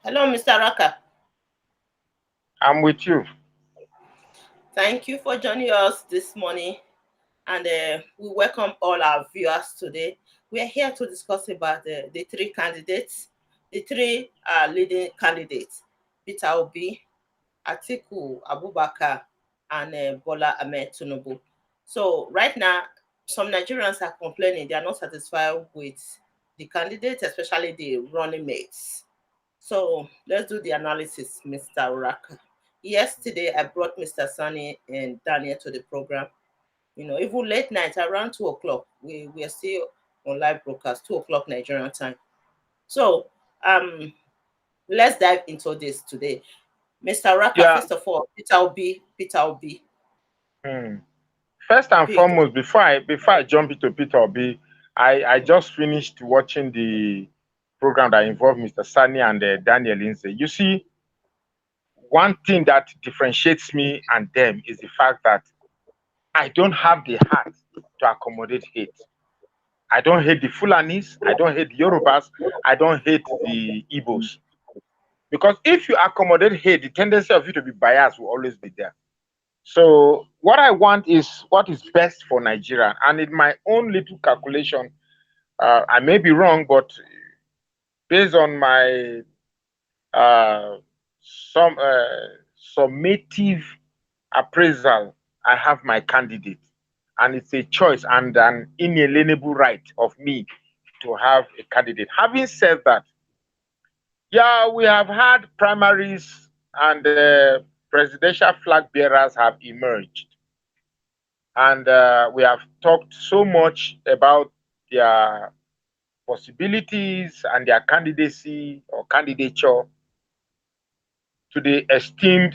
Hello, Mr. Raka. I'm with you. Thank you for joining us this morning, and we welcome all our viewers today. We are here to discuss about the three candidates, the three leading candidates, Peter Obi, Atiku Abubakar, and Bola Ahmed Tinubu. So right now, some Nigerians are complaining they are not satisfied with the candidates, especially the running mates. So let's do the analysis, Mr. Uraka. Yesterday, I brought Mr. Sunny and Daniel to the program. Even late night, around 2 o'clock, we are still on live broadcast, 2 o'clock Nigerian time. So um, let's dive into this today. Mr. Uraka, Yeah. first of all, Peter Obi, Hmm. First and big. foremost, before I jump into Peter Obi, I just finished watching the program that involved Mr. Sani and Daniel Lindsay. You see, one thing that differentiates me and them is the fact that I don't have the heart to accommodate hate. I don't hate the Fulanis, I don't hate the Yorubas, I don't hate the Igbos. Because if you accommodate hate, the tendency of you to be biased will always be there. So what I want is what is best for Nigeria. And in my own little calculation, I may be wrong, but based on my uh, some summative appraisal, I have my candidate, and it's a choice and an inalienable right of me to have a candidate. Having said that, yeah, we have had primaries and presidential flag bearers have emerged. And we have talked so much about their possibilities and their candidacy or candidature to the esteemed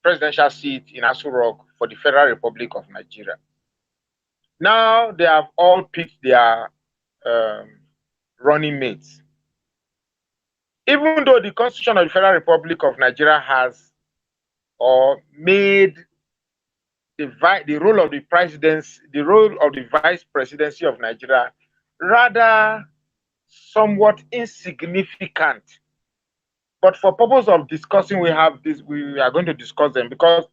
presidential seat in Aso Rock for the Federal Republic of Nigeria. Now they have all picked their um, running mates. Even though the Constitution of the Federal Republic of Nigeria has or made the role of the presidency, the role of the vice presidency of Nigeria rather somewhat insignificant. But for purpose of discussing, we are going to discuss them because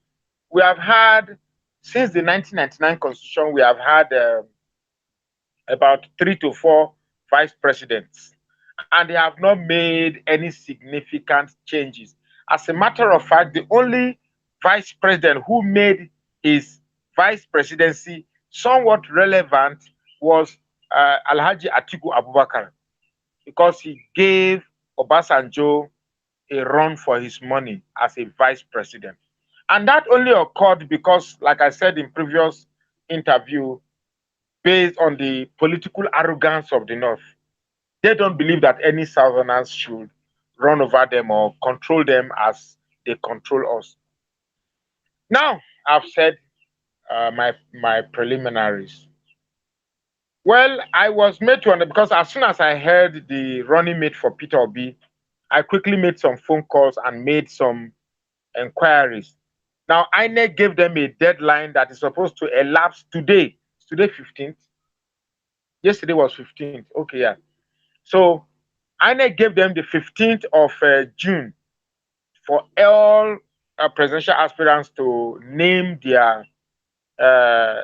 we have had since the 1999 constitution, we have had about 3 to 4 vice presidents, and they have not made any significant changes. As a matter of fact, the only vice president who made his vice presidency somewhat relevant was Alhaji Atiku Abubakar, because he gave Obasanjo a run for his money as a vice president. And that only occurred because, like I said in previous interview, based on the political arrogance of the North. They don't believe that any Southerners should run over them or control them as they control us. Now, I've said my preliminaries. Well, I was made to understand because as soon as I heard the running mate for Peter Obi, I quickly made some phone calls and made some inquiries. Now, INEC gave them a deadline that is supposed to elapse today. Today, 15th. Yesterday was 15th. Okay, yeah. So INEC gave them the 15th of June for all presidential aspirants to name their uh,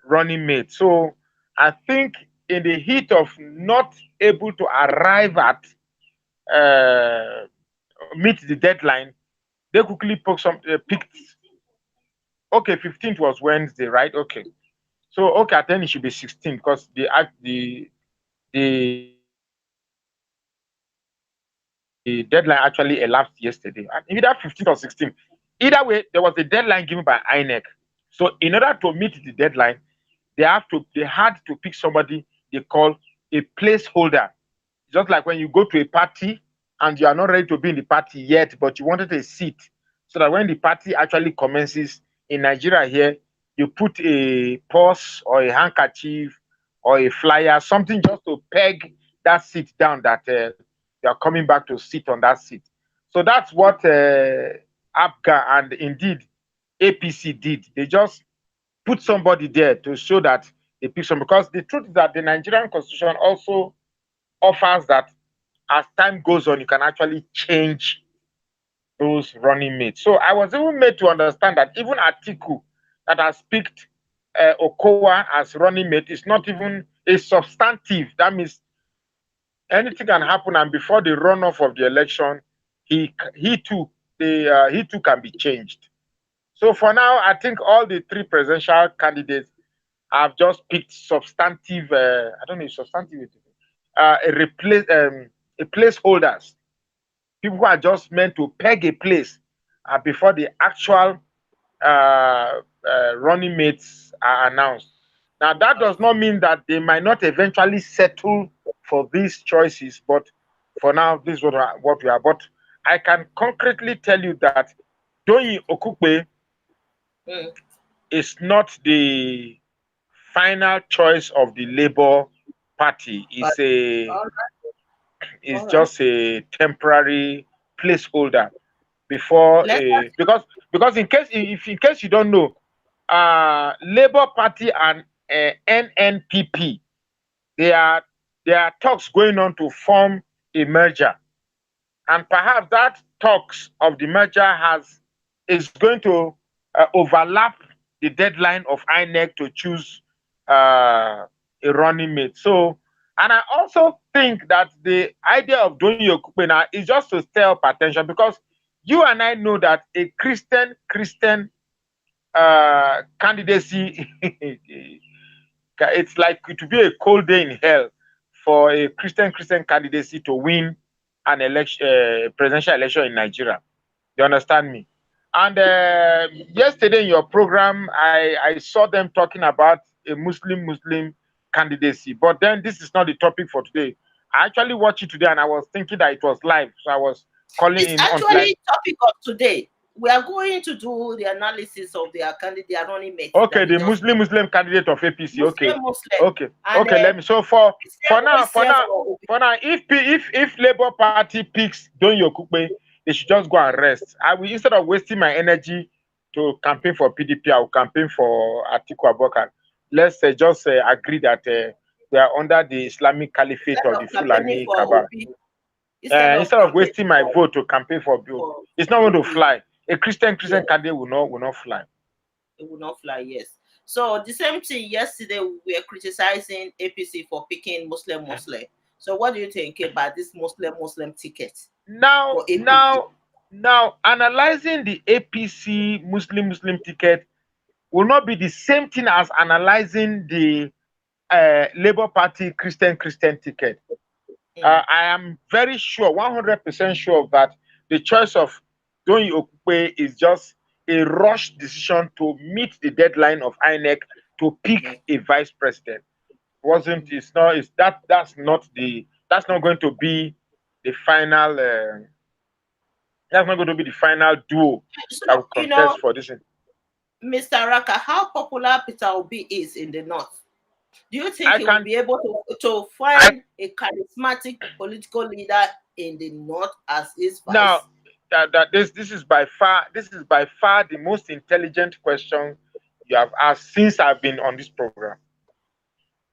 running mate. So I think in the heat of not able to arrive at uh, meet the deadline, they quickly picked. Okay, 15th was Wednesday, right? Okay, so okay, then it should be 16 because the deadline actually elapsed yesterday. And either 15th or 16th. Either way, there was a deadline given by INEC. So in order to meet the deadline, they had to pick somebody they call a placeholder. Just like when you go to a party and you are not ready to be in the party yet, but you wanted a seat, so that when the party actually commences in Nigeria here, you put a purse or a handkerchief or a flyer, something just to peg that seat down that you are coming back to sit on that seat. So that's what APGA and indeed APC did. They just put somebody there to show that they pick some. Because the truth is that the Nigerian constitution also offers that as time goes on, you can actually change those running mates. So I was even made to understand that even Atiku that has picked Okowa as running mate is not even a substantive. That means anything can happen, and before the runoff of the election, he too can be changed. So for now, I think all the three presidential candidates have just picked substantive. I don't know if substantive. A placeholders. People who are just meant to peg a place before the actual running mates are announced. Now, that does not mean that they might not eventually settle for these choices, but for now, this is what we are. But I can concretely tell you that Doyin Okukpe is not the final choice of the Labour Party. It's just a temporary placeholder before a because in case you don't know, Labour Party and NNPP, there are talks going on to form a merger, and perhaps that talks of the merger is going to overlap the deadline of INEC to choose a running mate. So, and I also think that the idea of doing your kupena is just to stir up attention, because you and I know that a Christian candidacy, it's like to be a cold day in hell for a Christian candidacy to win an election, presidential election in Nigeria. You understand me? And yesterday in your program, I saw them talking about a Muslim candidacy. But then this is not the topic for today. I actually watched it today and I was thinking that it was live. So I was calling It's in on actually topic of today. We are going to do the analysis of their candidate, their running mate. Okay, the Muslim candidate of APC. Muslim. Okay. Let me. So for now, if Labour Party picks Don Yokupe, they should just go and rest. I will, instead of wasting my energy to campaign for PDP, I will campaign for Atiku Abubakar. Let's just agree that they are under the Islamic Caliphate of the Fulani Cabal. Instead of wasting my vote to campaign for Bill, it's not going to fly. A Christian candidate will not fly. It will not fly, yes. So the same thing yesterday, we were criticizing APC for picking Muslim. So what do you think about this Muslim ticket? Now, analyzing the APC Muslim ticket will not be the same thing as analyzing the Labour Party Christian ticket. I am very sure, 100% sure that the choice of Doyin Okupe is just a rush decision to meet the deadline of INEC to pick a vice president. That's not going to be the final. That's not going to be the final duo that will contest for this. Mr. Raka, how popular Peter Obi is in the north? Do you think he will be able to find a charismatic political leader in the north as his vice? Now, this is by far the most intelligent question you have asked since I've been on this program.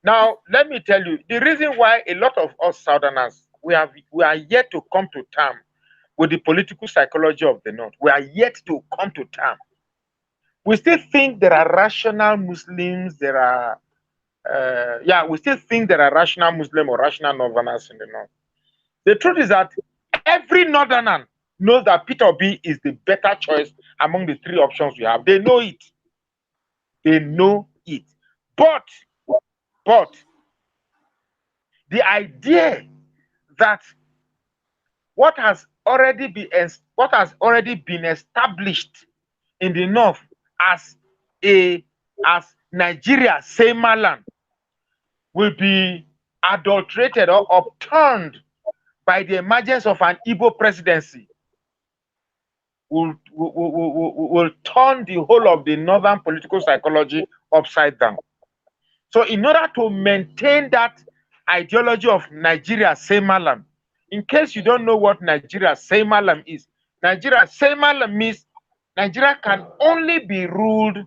Now, let me tell you the reason why a lot of us Southerners we are yet to come to terms with the political psychology of the north. We are yet to come to terms. We still think there are rational Muslims. There are we still think there are rational Muslim or rational Northerners in the north. The truth is that every Northerner knows that Peter Obi is the better choice among the three options we have. They know it. They know it. But the idea that what has already been established in the north as Nigeria, same land, will be adulterated or upturned by the emergence of an Igbo presidency will turn the whole of the northern political psychology upside down. So in order to maintain that ideology of Nigeria same land, in case you don't know what Nigeria same land is, Nigeria same land means Nigeria can only be ruled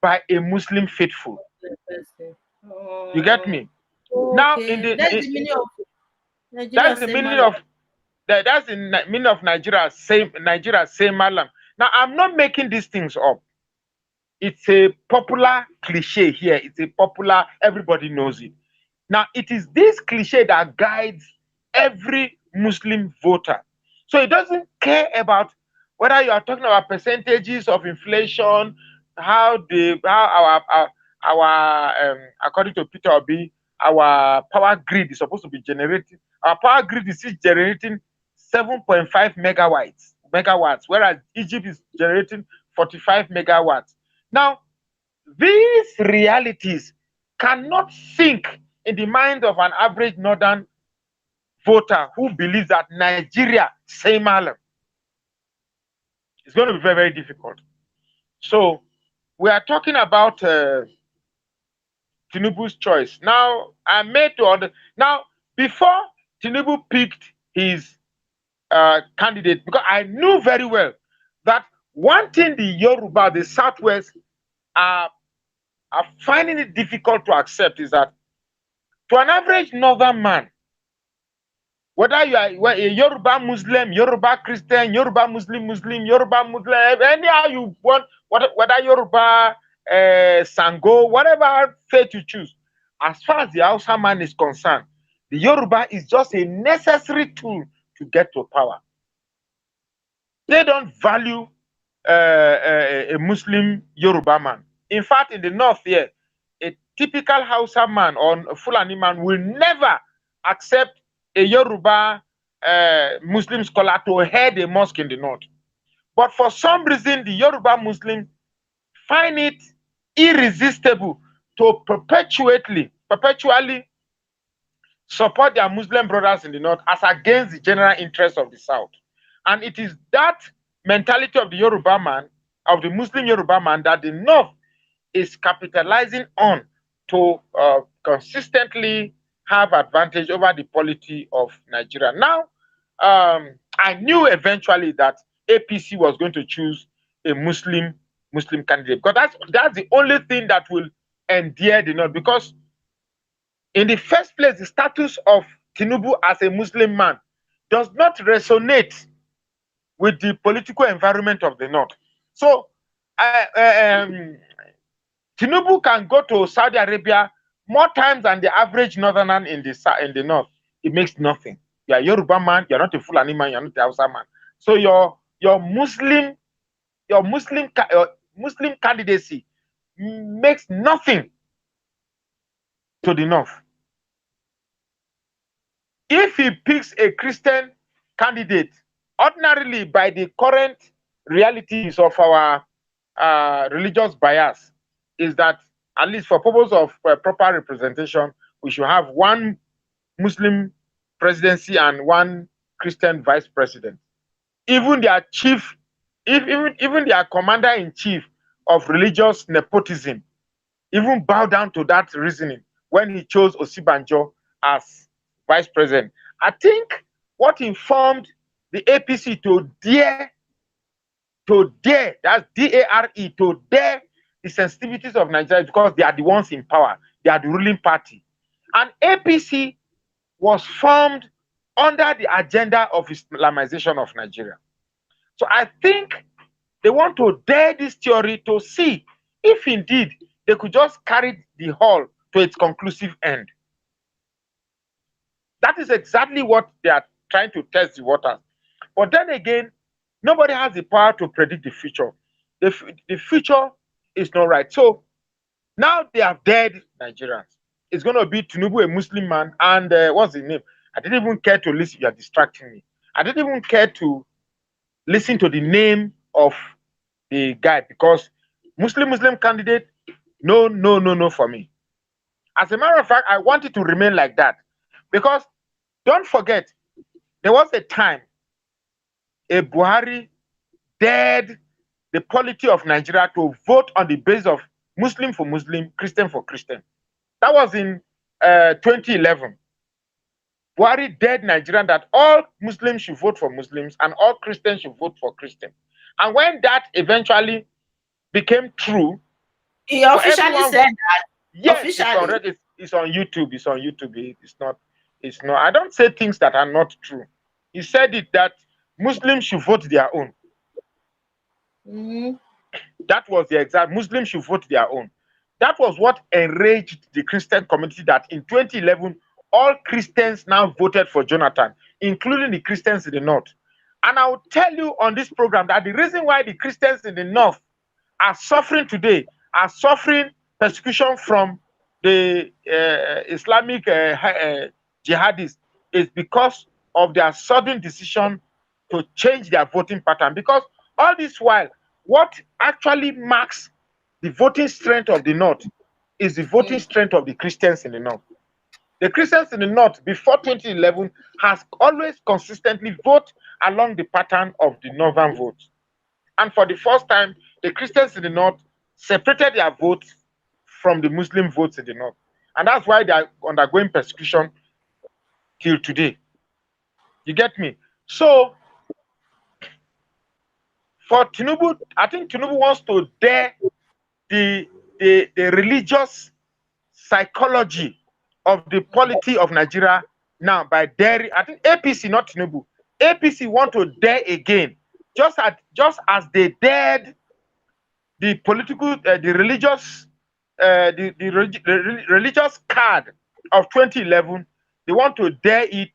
by a Muslim faithful. You get me? Okay. Now, that's the meaning of Nigeria That's the say meaning malam. of that's the meaning of Nigeria say malam. Now I'm not making these things up. It's a popular cliche here. It's a popular, everybody knows it. Now, it is this cliche that guides every Muslim voter. So it doesn't care about whether you are talking about percentages of inflation, how our according to Peter Obi, our power grid is supposed to be generating. Our power grid is still generating 7.5 megawatts, whereas Egypt is generating 45 megawatts. Now, these realities cannot sink in the mind of an average northern voter who believes that Nigeria, same malam. It's going to be very, very difficult. So we are talking about Tinubu's choice. Now, I made to order. Now, before Tinubu picked his candidate, because I knew very well that one thing the Yoruba, the Southwest, are, are finding it difficult to accept is that to an average northern man, whether you are a Yoruba Muslim, Yoruba Christian, Yoruba Muslim, Yoruba Muslim, anyhow you want, whether Yoruba, Sango, whatever faith you choose, as far as the Hausa man is concerned, the Yoruba is just a necessary tool to get to power. They don't value a Muslim Yoruba man. In fact, in the north here, a typical Hausa man or a Fulani man will never accept a Yoruba Muslim scholar to head a mosque in the north. But for some reason, the Yoruba Muslims find it irresistible to perpetually support their Muslim brothers in the north as against the general interest of the south. And it is that mentality of the Yoruba man, of the Muslim Yoruba man, that the north is capitalizing on to consistently have advantage over the polity of Nigeria. Now, I knew eventually that APC was going to choose a Muslim candidate, because that's the only thing that will endear the north. Because in the first place, the status of Tinubu as a Muslim man does not resonate with the political environment of the north. So, Tinubu can go to Saudi Arabia more times than the average northerner in the north. It makes nothing. You are a Yoruba man. You are not a Fulani man. You are not a Hausa man. So your Muslim candidacy makes nothing to the north. If he picks a Christian candidate, ordinarily by the current realities of our religious bias, is that at least for purpose of proper representation, we should have one Muslim presidency and one Christian vice president. Even their chief, even their commander in chief of religious nepotism, even bow down to that reasoning when he chose Osibanjo as vice president. I think what informed the APC that's DARE, to dare the sensitivities of Nigeria, because they are the ones in power. They are the ruling party. And APC was formed under the agenda of Islamization of Nigeria. So I think they want to dare this theory to see if indeed they could just carry the whole to its conclusive end. That is exactly what they are trying to test the waters. But then again, nobody has the power to predict the future. The future is not right. So now they have dared Nigerians. It's going to be Tinubu, a Muslim man, and what's his name? I didn't even care to listen. You are distracting me. I didn't even care to listen to the name of the guy, because Muslim candidate, no for me. As a matter of fact, I want it to remain like that, because don't forget, there was a time a Buhari dared the polity of Nigeria to vote on the basis of Muslim for Muslim, Christian for Christian. That was in 2011. Buhari dared Nigeria that all Muslims should vote for Muslims and all Christians should vote for Christians. And when that eventually became true, He for officially everyone, said that. yes, Officially. it's on YouTube. It's on YouTube. It's not. It's not. I don't say things that are not true. He said it that Muslims should vote their own. Mm-hmm. That was the exact. Muslims should vote their own. That was what enraged the Christian community. That in 2011, all Christians now voted for Jonathan, including the Christians in the north. And I will tell you on this program that the reason why the Christians in the north are suffering today, are suffering persecution from the Islamic jihadists, is because of their sudden decision to change their voting pattern. Because all this while, what actually marks the voting strength of the north is the voting strength of the Christians in the north. The Christians in the north before 2011 has always consistently voted along the pattern of the northern vote. And for the first time, the Christians in the north separated their votes from the Muslim votes in the north. And that's why they are undergoing persecution till today. You get me? So for Tinubu, I think Tinubu wants to dare the religious psychology of the polity of Nigeria now by daring. I think APC, not Tinubu. APC want to dare again, just as they dared the political, the religious, religious card of 2011. They want to dare it.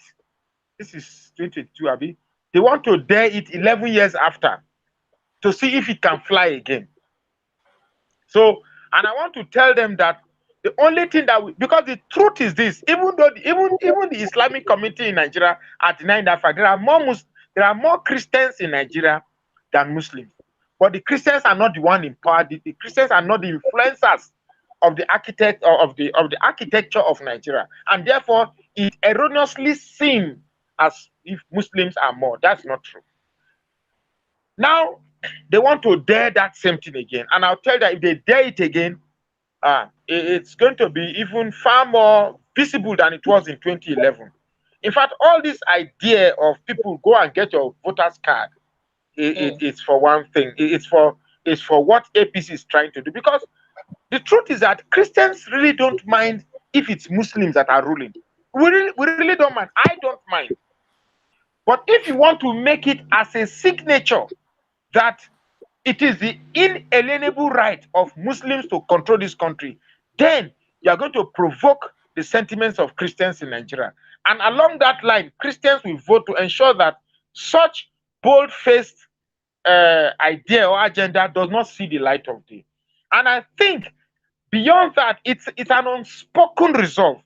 This is 2022, Abi. They want to dare it 11 years after to see if it can fly again. So, and I want to tell them that the only thing that because the truth is this, even though even the Islamic community in Nigeria are denying that fact, there are more Christians in Nigeria than Muslims. But the Christians are not the one in power. The Christians are not the influencers of the architect or of the architecture of Nigeria, and therefore it erroneously seen as if Muslims are more. That's not true. Now they want to dare that same thing again, and I'll tell you that if they dare it again, it's going to be even far more visible than it was in 2011. In fact, all this idea of people go and get your voter's card, it's for one thing. It's for what APC is trying to do. Because the truth is that Christians really don't mind if it's Muslims that are ruling. We really don't mind. I don't mind. But if you want to make it as a signature that it is the inalienable right of Muslims to control this country, then you are going to provoke the sentiments of Christians in Nigeria. And along that line, Christians will vote to ensure that such bold-faced idea or agenda does not see the light of day. And I think beyond that, it's an unspoken resolve.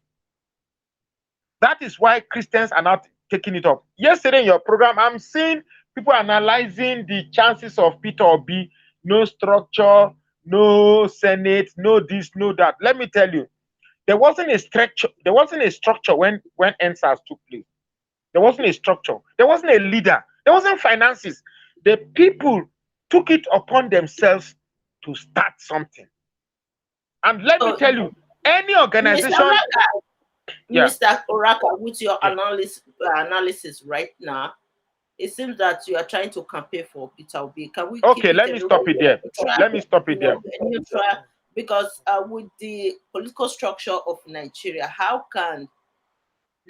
That is why Christians are not taking it up. Yesterday in your program, I'm seeing people analyzing the chances of Peter Obi, no structure, no Senate, no this, no that. Let me tell you, there wasn't a structure. There wasn't a structure when NSAS took place. There wasn't a structure. There wasn't a leader. There wasn't finances. The people took it upon themselves to start something. And let me tell you, any organization. Mr. Oraka, with your analysis right now, it seems that you are trying to campaign for Peter Obi. Can we? Okay, let me stop it there. Let me stop it there. Neutral, because with the political structure of Nigeria, how can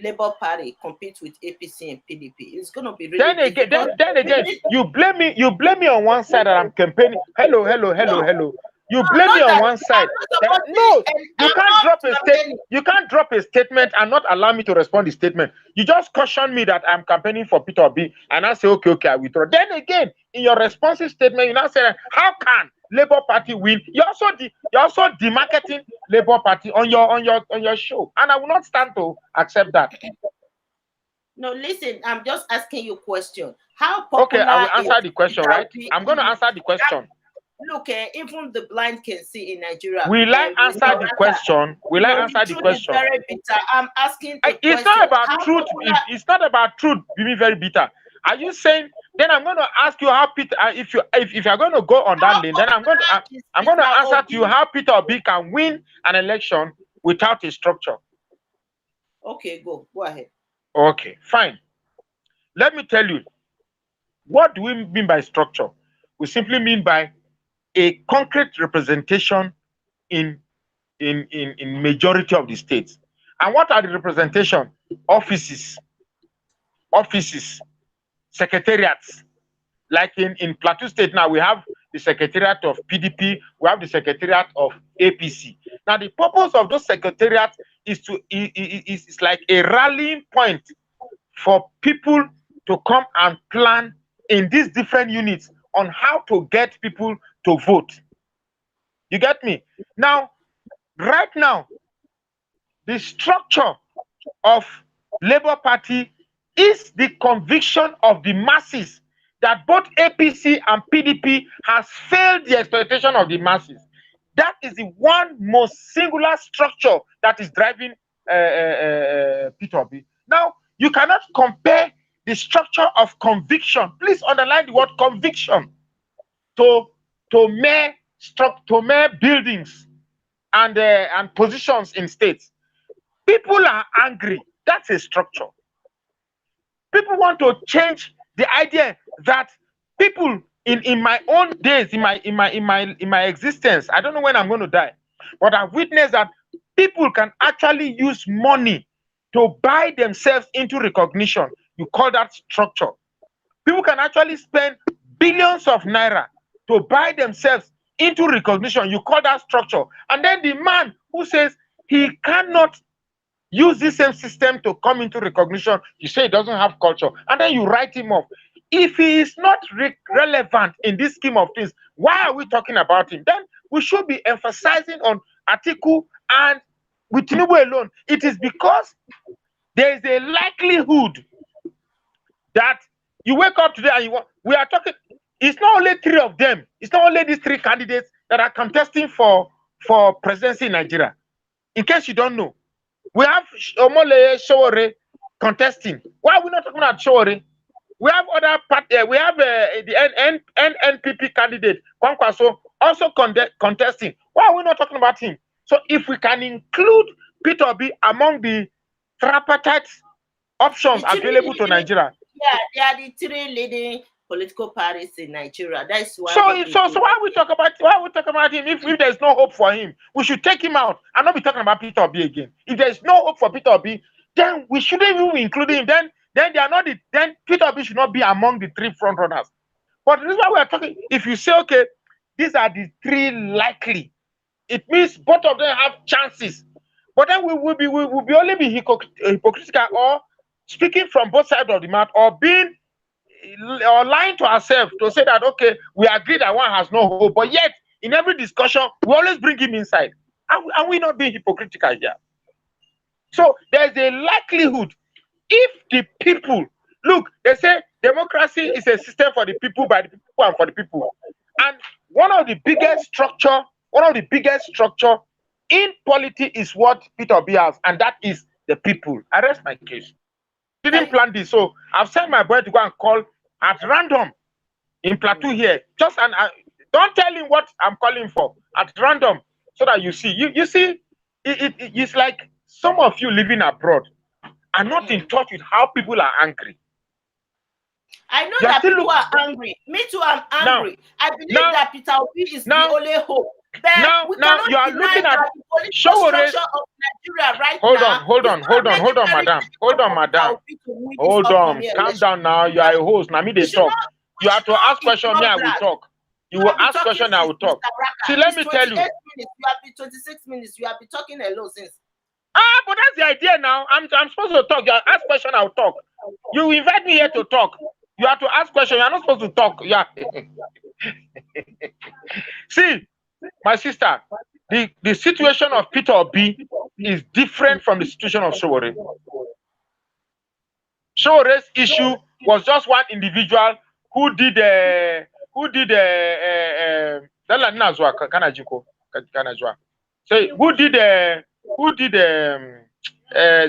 Labour Party compete with APC and PDP? It's going to be really difficult. Then again, you blame me on one side that I'm campaigning. Hello. You blame me on one side. No, you can't drop a statement. You can't drop a statement and not allow me to respond to the statement. You just caution me that I'm campaigning for Peter Obi, and I say okay, I withdraw. Then again, in your responsive statement, you now say, how can Labour Party win? You're also demarketing Labour Party on your show, and I will not stand to accept that. No, listen, I'm just asking you a question. How popular? Okay, I will answer the question, right? I'm going to answer the question. Look, even the blind can see in Nigeria. Will I answer the question? Will I answer the question? Very bitter. I'm asking. It's not about truth. It's not about truth being very bitter. Are you saying? Then I'm going to ask you how Peter. If you're going to go on that lane, then I'm going to answer to you how Peter Obi can win an election without a structure. Okay, go ahead. Okay, fine. Let me tell you. What do we mean by structure? We simply mean by a concrete representation in majority of the states. And what are the representation? offices, secretariats. Like in Plateau State now, we have the secretariat of PDP, we have the secretariat of APC. Now, the purpose of those secretariats is is like a rallying point for people to come and plan in these different units on how to get people to vote. You get me? Now, right now, the structure of Labour Party is the conviction of the masses that both APC and PDP has failed the expectation of the masses. That is the one most singular structure that is driving Peter Obi. Now, you cannot compare the structure of conviction. Please underline the word conviction to mere buildings and positions in states. People are angry. That's a structure. People want to change the idea that people in my own days, in my existence, I don't know when I'm going to die, but I've witnessed that people can actually use money to buy themselves into recognition. You call that structure. People can actually spend billions of naira to buy themselves into recognition. You call that structure. And then the man who says he cannot use this same system to come into recognition, you say he doesn't have culture, and then you write him off. If he is not relevant in this scheme of things, why are we talking about him? Then we should be emphasizing on Atiku and with Tinubu alone. It is because there is a likelihood that you wake up today and you want, we are talking, it's not only three of them, it's not only these three candidates that are contesting for presidency in Nigeria. In case you don't know, we have Omole Sowore contesting. Why are we not talking about Sowore? We have other party. We have the NPP candidate Kwankwaso also contesting. Why are we not talking about him? So if we can include Peter Obi among the tripartite options available to Nigeria. Yeah, they are the three leading political parties in Nigeria. That's why. So why we talk about him if there's no hope for him? We should take him out and not be talking about Peter Obi again. If there's no hope for Peter Obi, then we shouldn't even include him. Then they are not then Peter Obi should not be among the three front runners. But this is why we are talking. If you say, okay, these are the three likely, it means both of them have chances. But then we will only be hypocritical or speaking from both sides of the mouth or lying to ourselves to say that, okay, we agree that one has no hope, but yet in every discussion we always bring him inside. Are we not being hypocritical here? So there's a likelihood if the people look, they say democracy is a system for the people, by the people, and for the people. And one of the biggest structure in politics is what Peter Obi has, and that is the people. I rest my case. Didn't plan this, so I've sent my boy to go and call at random in Plateau here. Just don't tell him what I'm calling for at random, so that you see. You see, it's like some of you living abroad are not in touch with how people are angry. I know that people are angry. Me too, I'm angry. I believe that Peter Obi is the only hope. Now you are looking at the political structure of Nigeria right now. Hold on, madam. Hold on. Calm down now. You are a host. Now me they talk. You have to ask question. Me I will talk. You will ask question. I will talk. See, let me tell you. You have been 26 minutes. You have been talking alone since. But that's the idea now. I'm supposed to talk. You ask question. I will talk. You invite me here to talk. You have to ask question. You are not supposed to talk. Yeah. See. My sister, the situation of Peter Obi is different from the situation of Sowore. Sowore's issue was just one individual who did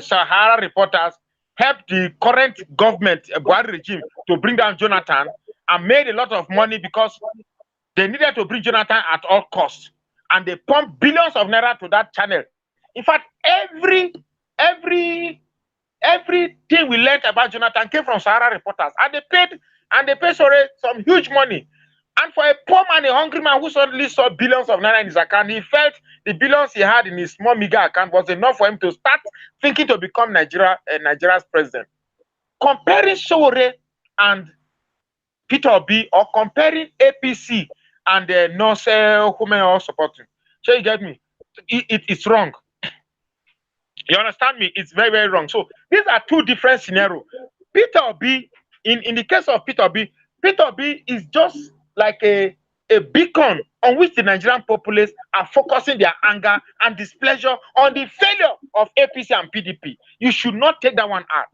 Sahara Reporters helped the current government Buhari regime to bring down Jonathan and made a lot of money because they needed to bring Jonathan at all costs, and they pumped billions of naira to that channel. In fact, everything we learned about Jonathan came from Sahara Reporters, and they paid Sowore some huge money. And for a poor man, a hungry man who suddenly saw billions of naira in his account, he felt the billions he had in his small meager account was enough for him to start thinking to become Nigeria's president. Comparing Sowore and Peter Obi, or comparing APC and Nurse whom are supporting, so you get me? It's wrong. You understand me? It's very, very wrong. So these are two different scenarios. Peter Obi, in the case of Peter Obi is just like a beacon on which the Nigerian populace are focusing their anger and displeasure on the failure of APC and PDP. You should not take that one out.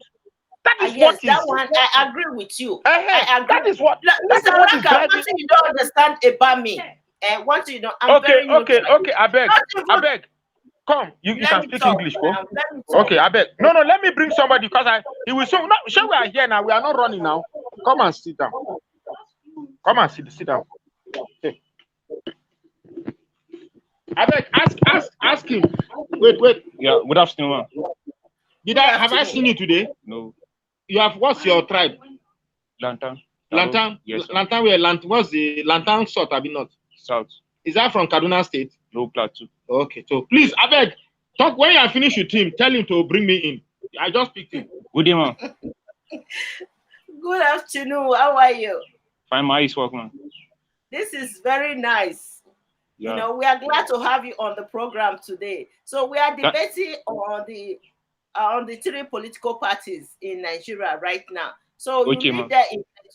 That is yes, what that is. one I agree with you. I agree. That is what. Mr. Raka, one thing you don't understand about me, and one thing you don't. I'm very okay. I beg. Come, you can speak talk, English, bro. Okay, I beg. No, let me bring somebody because he will show. No, sure, we are here now. We are not running now. Come and sit down. Come and sit down. Okay. I beg, ask him. Wait. Yeah, good afternoon. Have I seen you today? No. You have, what's your tribe? Lantern. Yes, Lantern where? What's the Lantern sort? Have you not? South. Is that from Kaduna State? No, Plateau. Okay, so please, I beg, talk when you are finished with him. Tell him to bring me in. I just picked him. Good day, man. Good afternoon. How are you? Fine, my eyes work, man. This is very nice. Yeah. You know, we are glad to have you on the program today. So we are debating on the three political parties in Nigeria right now. So okay,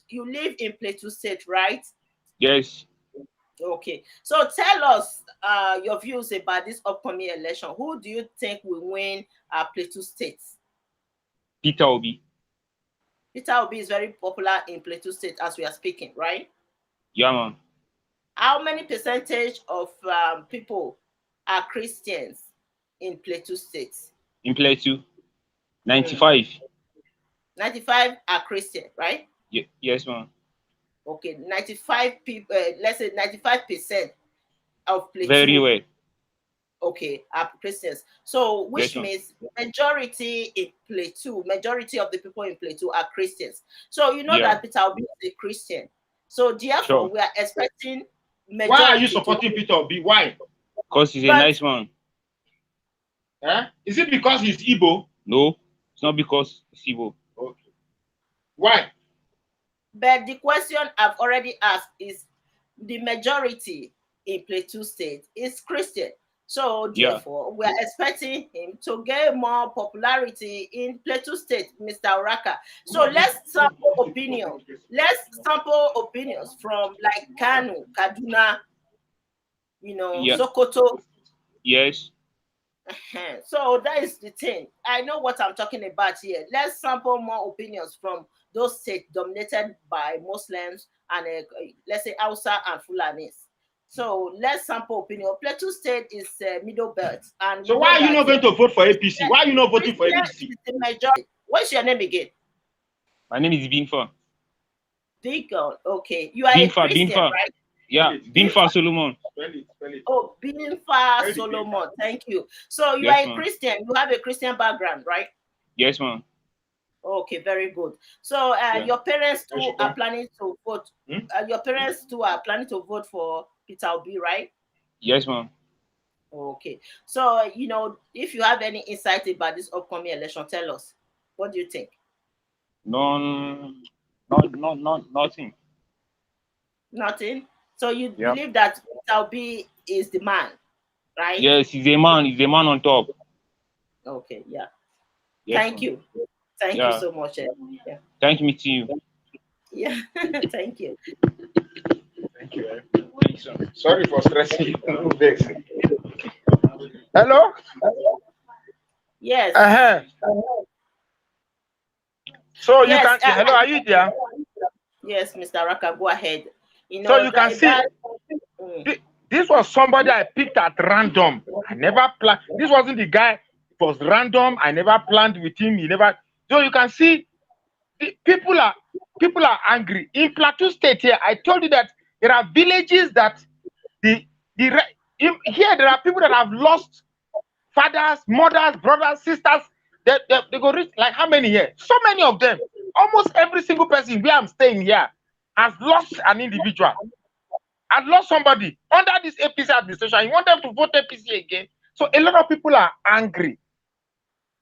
you live in Plateau State, right? Yes. Okay. So tell us your views about this upcoming election. Who do you think will win Plateau State? Peter Obi. Peter Obi is very popular in Plateau State as we are speaking, right? Yeah, man. How many percentage of people are Christians in Plateau State? In Plateau, 95. 95 are Christian, right? Yes, man. Okay, 95 people. Let's say 95% of Plateau. Very well. Okay, are Christians. So, which means majority in Plateau, majority of the people in Plateau are Christians. So you know that Peter Obi is a Christian. So therefore, we are expecting majority. Why are you supporting Peter Obi? Why? Because he's a nice man. Is it because he's Igbo? No, it's not because he's Igbo. Okay. Why? But the question I've already asked is the majority in Plateau State is Christian. So therefore, we are expecting him to get more popularity in Plateau State, Mr. Oraka. So let's sample opinions. Let's sample opinions from like Kanu, Kaduna, Sokoto. Yes. So that is the thing. I know what I'm talking about here. Let's sample more opinions from those states dominated by Muslims and let's say Hausa and Fulanis. So let's sample opinion. Plateau State is middle belt. And so why are you not going to vote for APC? Why are you not voting for APC? The majority. What's your name again? My name is Binfa. Binfa. Okay. You are a Christian, right? Yeah, Binfa Solomon. Spell it. Oh, Binfa Solomon. Thank you. So you are a Christian. You have a Christian background, right? Yes, ma'am. Okay, very good. So your parents too are planning to vote. Your parents too are planning to vote for Peter Obi, right? Yes, ma'am. Okay. So if you have any insight about this upcoming election, tell us. What do you think? Nothing. Nothing. So you believe that Peter Obi is the man, right? Yes, he's a man. He's a man on top. Okay. Yeah. Yes, Thank you. Thank you so much. Yeah. Thank you to you. Yeah. Thank you. Thank you. Sorry for stressing you. Hello? Yes. So you can hello, are you there? Yes, Mr. Raka, go ahead. So you can see this was somebody I picked at random. I never planned. This wasn't the guy. It was random. I never planned with him. He never. So you can see people are angry. In Plateau State here, I told you that there are villages that here there are people that have lost fathers, mothers, brothers, sisters. They go reach like how many here? So many of them. Almost every single person where I'm staying here has lost an individual. had lost somebody under this APC administration. You want them to vote APC again? So a lot of people are angry.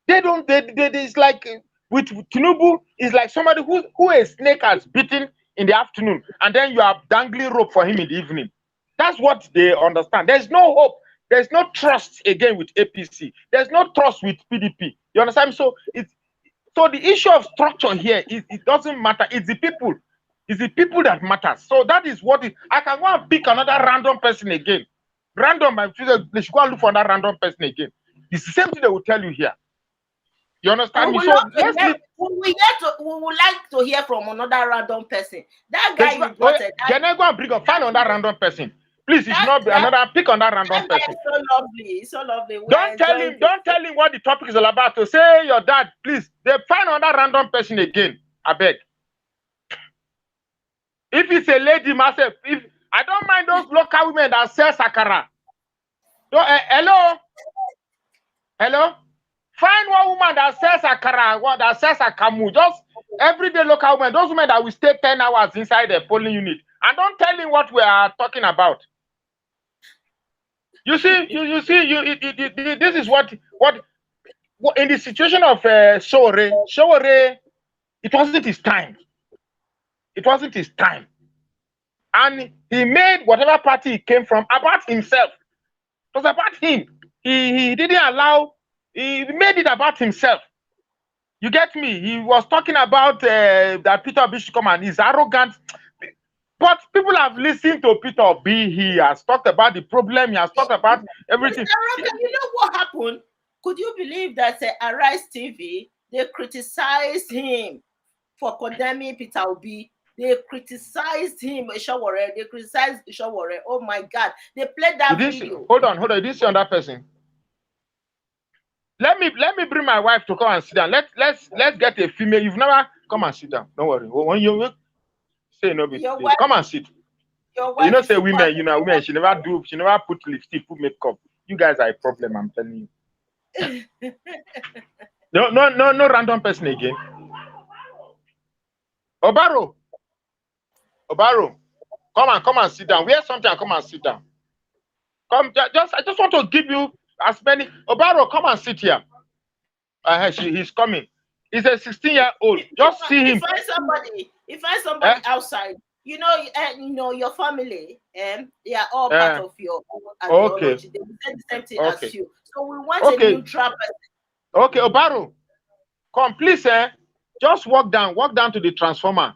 They don't. It's like with Tinubu, it's like somebody who a snake has bitten in the afternoon, and then you are dangling rope for him in the evening. That's what they understand. There's no hope. There's no trust again with APC. There's no trust with PDP. You understand? So the issue of structure here is it doesn't matter. It's the people. It's the people that matters. So that is what I can go and pick another random person again. Random, they should go and look for another random person again. It's the same thing they will tell you here. You understand me? So we would like to hear from another random person. That guy you brought it. Can I go and bring find another random person? Please, it's not another pick on that random person. It's so lovely. It's so lovely. Don't tell him what the topic is all about. To say your dad, please. They find another random person again. I beg. If it's a lady myself, if I don't mind those local women that sell sakara. So, hello. Find one woman that sells akara, one that sells akamu. Just everyday local women, those women that will stay 10 hours inside the polling unit. And don't tell him what we are talking about. You see, this is what in the situation of Showore, it wasn't his time. It wasn't his time. And he made whatever party he came from about himself. It was about him. He didn't allow. He made it about himself. You get me? He was talking about that Peter Obi should come and he's arrogant. But people have listened to Peter Obi. He has talked about the problem. He has talked about everything. You know what happened? Could you believe that Arise TV, they criticized him for condemning Peter Obi? They criticized him, Ishaware. They criticized Ishaware. Oh my God. They played that video. Hold on. You didn't see on that person. Let me bring my wife to come and sit down. Let's get a female. You've never come and sit down. Don't worry. When you say no, come and sit. You know, say women. You know, women. She never put lipstick, put makeup. You guys are a problem. I'm telling you. No random person again. Obaro, come and sit down. Wear something and come and sit down. I just want to give you as many. Obaro, come and sit here. He's coming. He's a 16-year-old. Just see him. If find somebody outside, you know your family, they are all part of your ideology. They will say the same thing as you. So we want a neutral person. Okay, Obaro, come please, just walk down to the transformer.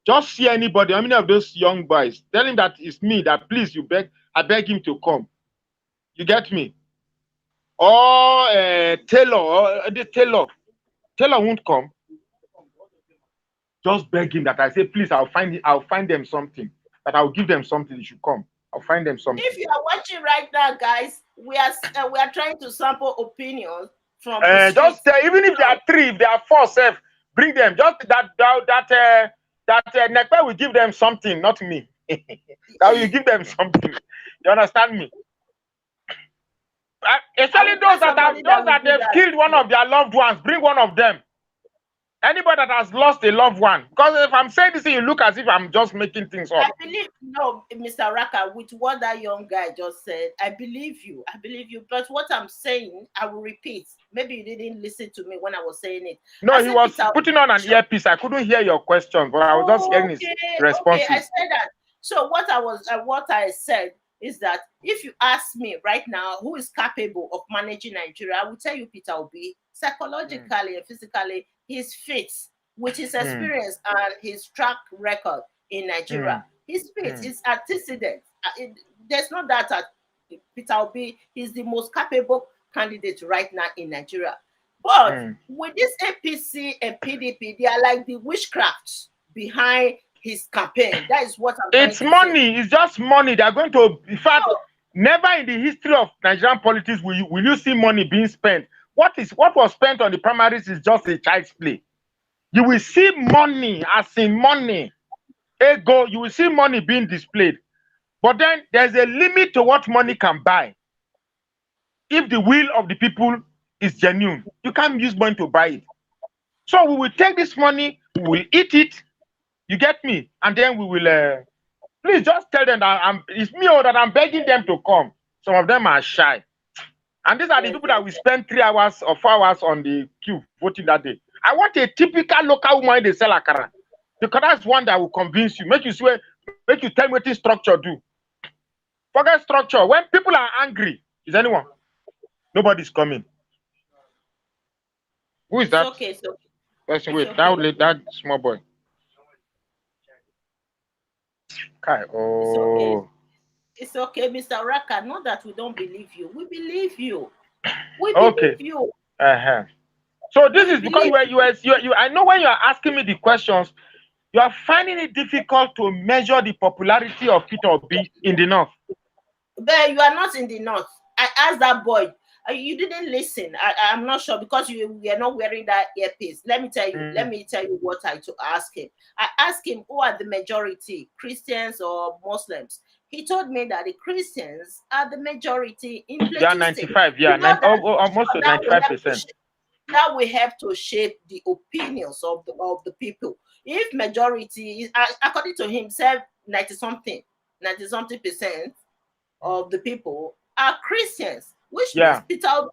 Just see anybody, how many of those young boys, tell him that it's me, that please, I beg him to come. You get me? Or Taylor won't come. Just beg him that I say, please, I'll find them something. That I'll give them something, they should come. I'll find them something. If you are watching right now, guys, we are trying to sample opinions from just even if there are 3, if there are 4, bring them. Just that Nekpe will give them something, not me. That will give them something. You understand me? Especially those that they've killed one of their loved ones, bring one of them. Anybody that has lost a loved one. Because if I'm saying this, you look as if I'm just making things up. I believe, no, Mr. Raka, with what that young guy just said, I believe you. But what I'm saying, I will repeat. Maybe you didn't listen to me when I was saying it. No, he was putting on an earpiece. I couldn't hear your question, but I was just hearing his responses. Okay, I said that. So what I said is that if you ask me right now who is capable of managing Nigeria, I will tell you Peter Obi. Psychologically and physically, he's fit with his experience and his track record in Nigeria. He's fit, he's antecedent. There's no doubt that Peter Obi is the most capable candidate right now in Nigeria. But with this APC and PDP, they are like the witchcraft behind his campaign. That is what I'm It's money. It's just money. They're going to, in fact, never in the history of Nigerian politics will you see money being spent. What was spent on the primaries is just a child's play. You will see money, as in money. You will see money being displayed. But then there's a limit to what money can buy. If the will of the people is genuine, you can't use money to buy it. So we will take this money, we will eat it. You get me? And then we will Please just tell them that it's me that I'm begging them to come. Some of them are shy. And these are the people that we spend 3 hours or 4 hours on the queue voting that day. I want a typical local woman they sell akara. Because that's one that will convince you, make you swear, make you tell me what this structure do. Forget structure. When people are angry, is anyone? Nobody's coming. Who is It's that? okay, so Person, it's wait, okay. that small boy. Kai, It's okay. oh. It's okay, Mr. Raka. Not that we don't believe you. We believe you. We believe Okay. you. So this We is because believe you I know when you are asking me the questions, you are finding it difficult to measure the popularity of Peter Obi in the north. but you are not in the north. I asked that boy. You didn't listen. I'm not sure because you are not wearing that earpiece. Let me tell you. Let me tell you what I to ask him. I asked him who are the majority, Christians or Muslims. He told me that the Christians are the majority in They are Plateau State. 95, yeah, You know that almost that we have to 95%. that we have to shape the opinions of the people. If majority is, according to himself, 90 something percent of the people are Christians, which means Yeah, Peter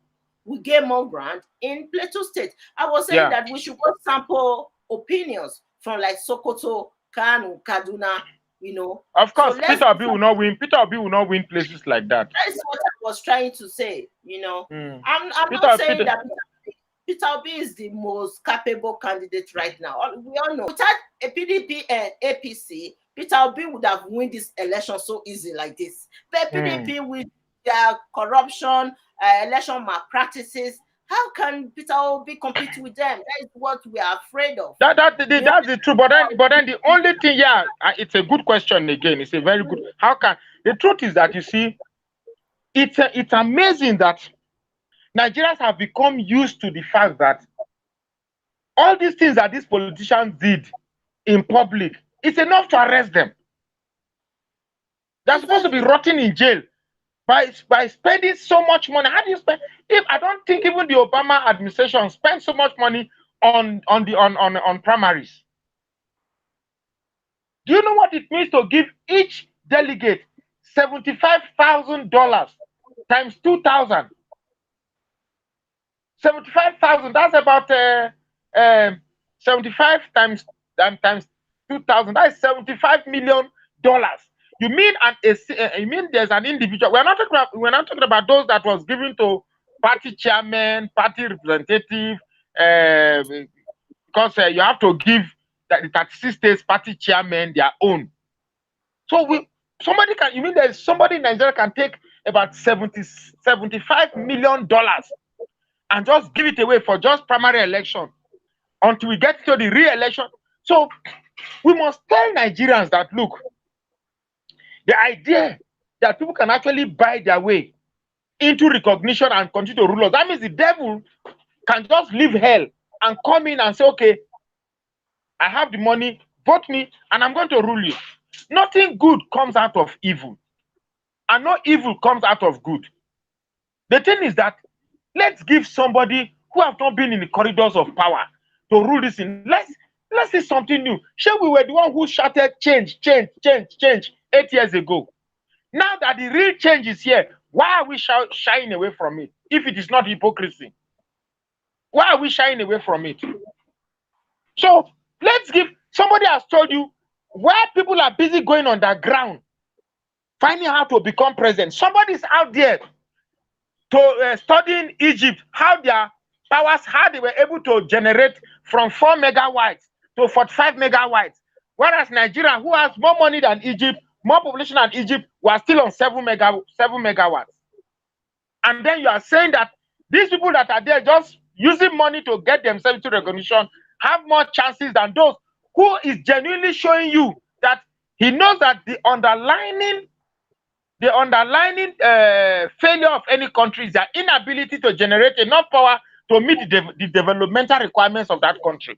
will gain more ground in Plateau State. I was saying yeah. that we should go sample opinions from like Sokoto, Kanu, Kaduna, you know. Of So course, let's Peter Obi will not win. Peter Obi will not win places like that. that's what I was trying to say, you know. I'm not Peter, saying Peter, that Peter Obi is the most capable candidate right now. We all know without a PDP and APC, Peter Obi would have won this election so easy like this. But PDP with their corruption, election malpractices, how can Peter Obi compete with them? That is what we are afraid of. that's the truth. But then the only thing, yeah, it's a good question again. It's a very good. How can the truth is that you see, it's amazing that Nigerians have become used to the fact that all these things that these politicians did in public, it's enough to arrest them. They're supposed to be rotting in jail by spending so much money. How do you spend? If I don't think even the Obama administration spent so much money on primaries. Do you know what it means to give each delegate $75,000 times 2,000? 75,000. That's about 75 times 2,000. That's $75 million. You mean you mean there's an individual? We're not talking about those that was given to party chairman, party representative, because you have to give the 36 states party chairman their own. So you mean there's somebody in Nigeria can take about $75 million and just give it away for just primary election until we get to the re-election. So we must tell Nigerians that look, the idea that people can actually buy their way into recognition and continue to rule us, that means the devil can just leave hell and come in and say, okay, I have the money, vote me, and I'm going to rule you. Nothing good comes out of evil, and no evil comes out of good. The thing is that let's give somebody who have not been in the corridors of power to rule this in. Let's see something new. Sure, we were the one who shouted change 8 years ago. Now that the real change is here, why are we shying away from it? If it is not hypocrisy, why are we shying away from it? So let's give. Somebody has told you where people are busy going underground, finding how to become president. Somebody's out there to studying Egypt, how their powers, how they were able to generate from 4 megawatts to 45 megawatts. Whereas Nigeria, who has more money than Egypt, more population than Egypt, was still on 7 megawatts. And then you are saying that these people that are there just using money to get themselves to recognition have more chances than those who is genuinely showing you that he knows that the underlining failure of any country is their inability to generate enough power to meet the developmental requirements of that country.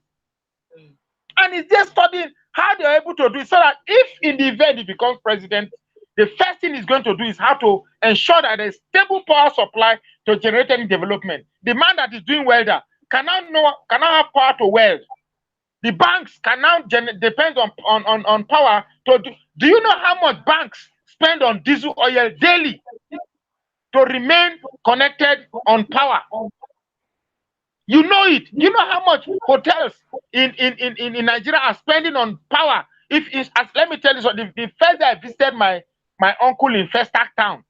And he's just studying how they're able to do it, so that if in the event he becomes president, the first thing he's going to do is how to ensure that there's stable power supply to generate any development. The man that is doing welder cannot have power to weld. The banks can now depend on power to do you know how much banks spend on diesel oil daily to remain connected on power? You know it. You know how much hotels in Nigeria are spending on power. If it's as let me tell you, so the first day I visited my uncle in Festac town,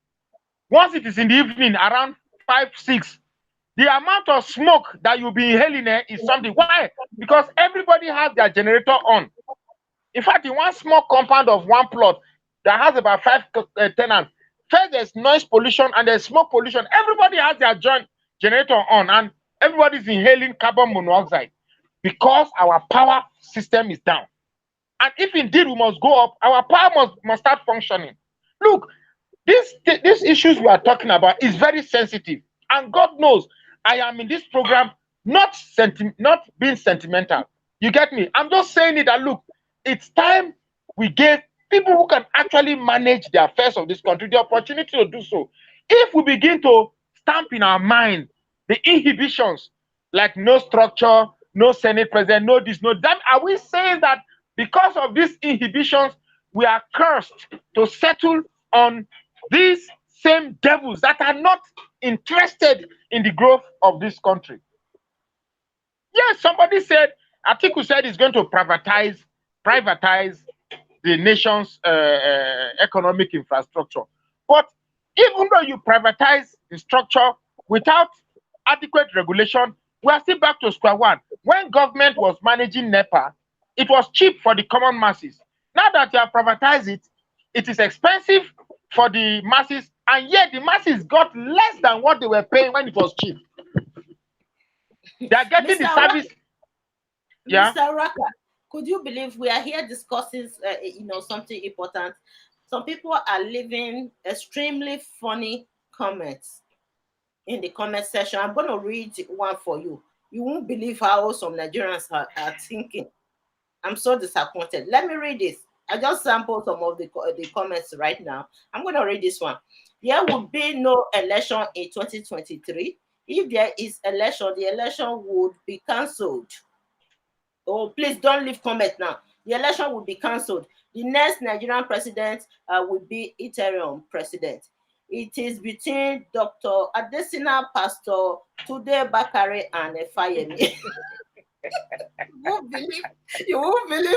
once it is in the evening around 5, 6, the amount of smoke that you'll be inhaling there is something. Why? Because everybody has their generator on. In fact, in one small compound of one plot that has about 5 tenants, first there's noise pollution and there's smoke pollution. Everybody has their joint generator on and everybody's inhaling carbon monoxide because our power system is down. And if indeed we must go up, our power must start functioning. Look, these issues we are talking about is very sensitive. And God knows I am in this program not being sentimental. You get me? I'm just saying it that look, it's time we gave people who can actually manage the affairs of this country the opportunity to do so. If we begin to stamp in our mind the inhibitions, like no structure, no Senate president, no this, no that, are we saying that because of these inhibitions, we are cursed to settle on these same devils that are not interested in the growth of this country? Yes, somebody said, Atiku said he's going to privatize the nation's economic infrastructure. But even though you privatize the structure without adequate regulation, we are still back to square one. When government was managing NEPA, it was cheap for the common masses. Now that you have privatized it, it is expensive for the masses, and yet the masses got less than what they were paying when it was cheap. They are getting the service. Yeah. Mr. Raka, could you believe we are here discussing, something important? Some people are leaving extremely funny comments in the comment section. I'm going to read one for you. You won't believe how some Nigerians are thinking. I'm so disappointed. Let me read this. I just sampled some of the comments right now. I'm going to read this one. There will be no election in 2023. If there is election, the election would be cancelled. Oh, please don't leave comment now. The election will be cancelled. The next Nigerian president will be interim president. It is between Dr. Adesina, Pastor Tude Bakare, and Fayemi. You won't believe.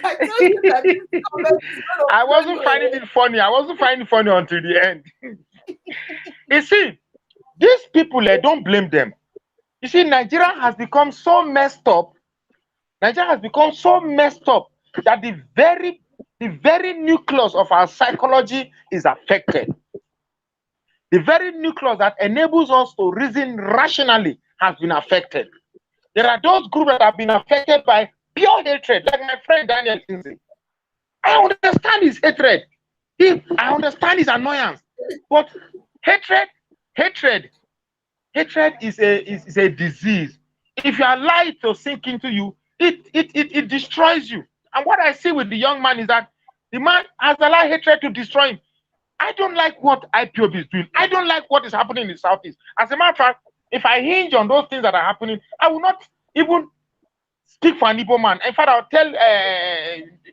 I told you that this comment is gonna I wasn't finding it funny. I wasn't finding it funny until the end. You see, these people, don't blame them. You see, Nigeria has become so messed up. Nigeria has become so messed up that the very nucleus of our psychology is affected. The very nucleus that enables us to reason rationally has been affected. There are those groups that have been affected by pure hatred, like my friend Daniel Lindsay. I understand his hatred. I understand his annoyance. But hatred is a disease. If you allow it to sink into you, it destroys you. And what I see with the young man is that the man has allowed hatred to destroy him. I don't like what IPOB is doing. I don't like what is happening in the Southeast. As a matter of fact, if I hinge on those things that are happening, I will not even speak for an Igbo man. In fact, I'll tell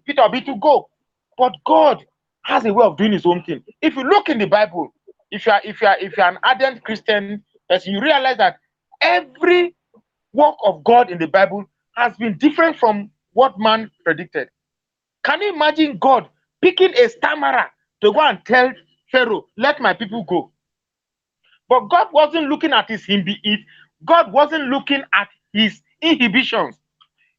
Peter Obi to go. But God has a way of doing his own thing. If you look in the Bible, if you're an ardent Christian person, you realize that every work of God in the Bible has been different from what man predicted. Can you imagine God picking a stammerer to go and tell Pharaoh, let my people go? But God wasn't looking at his God wasn't looking at his inhibitions.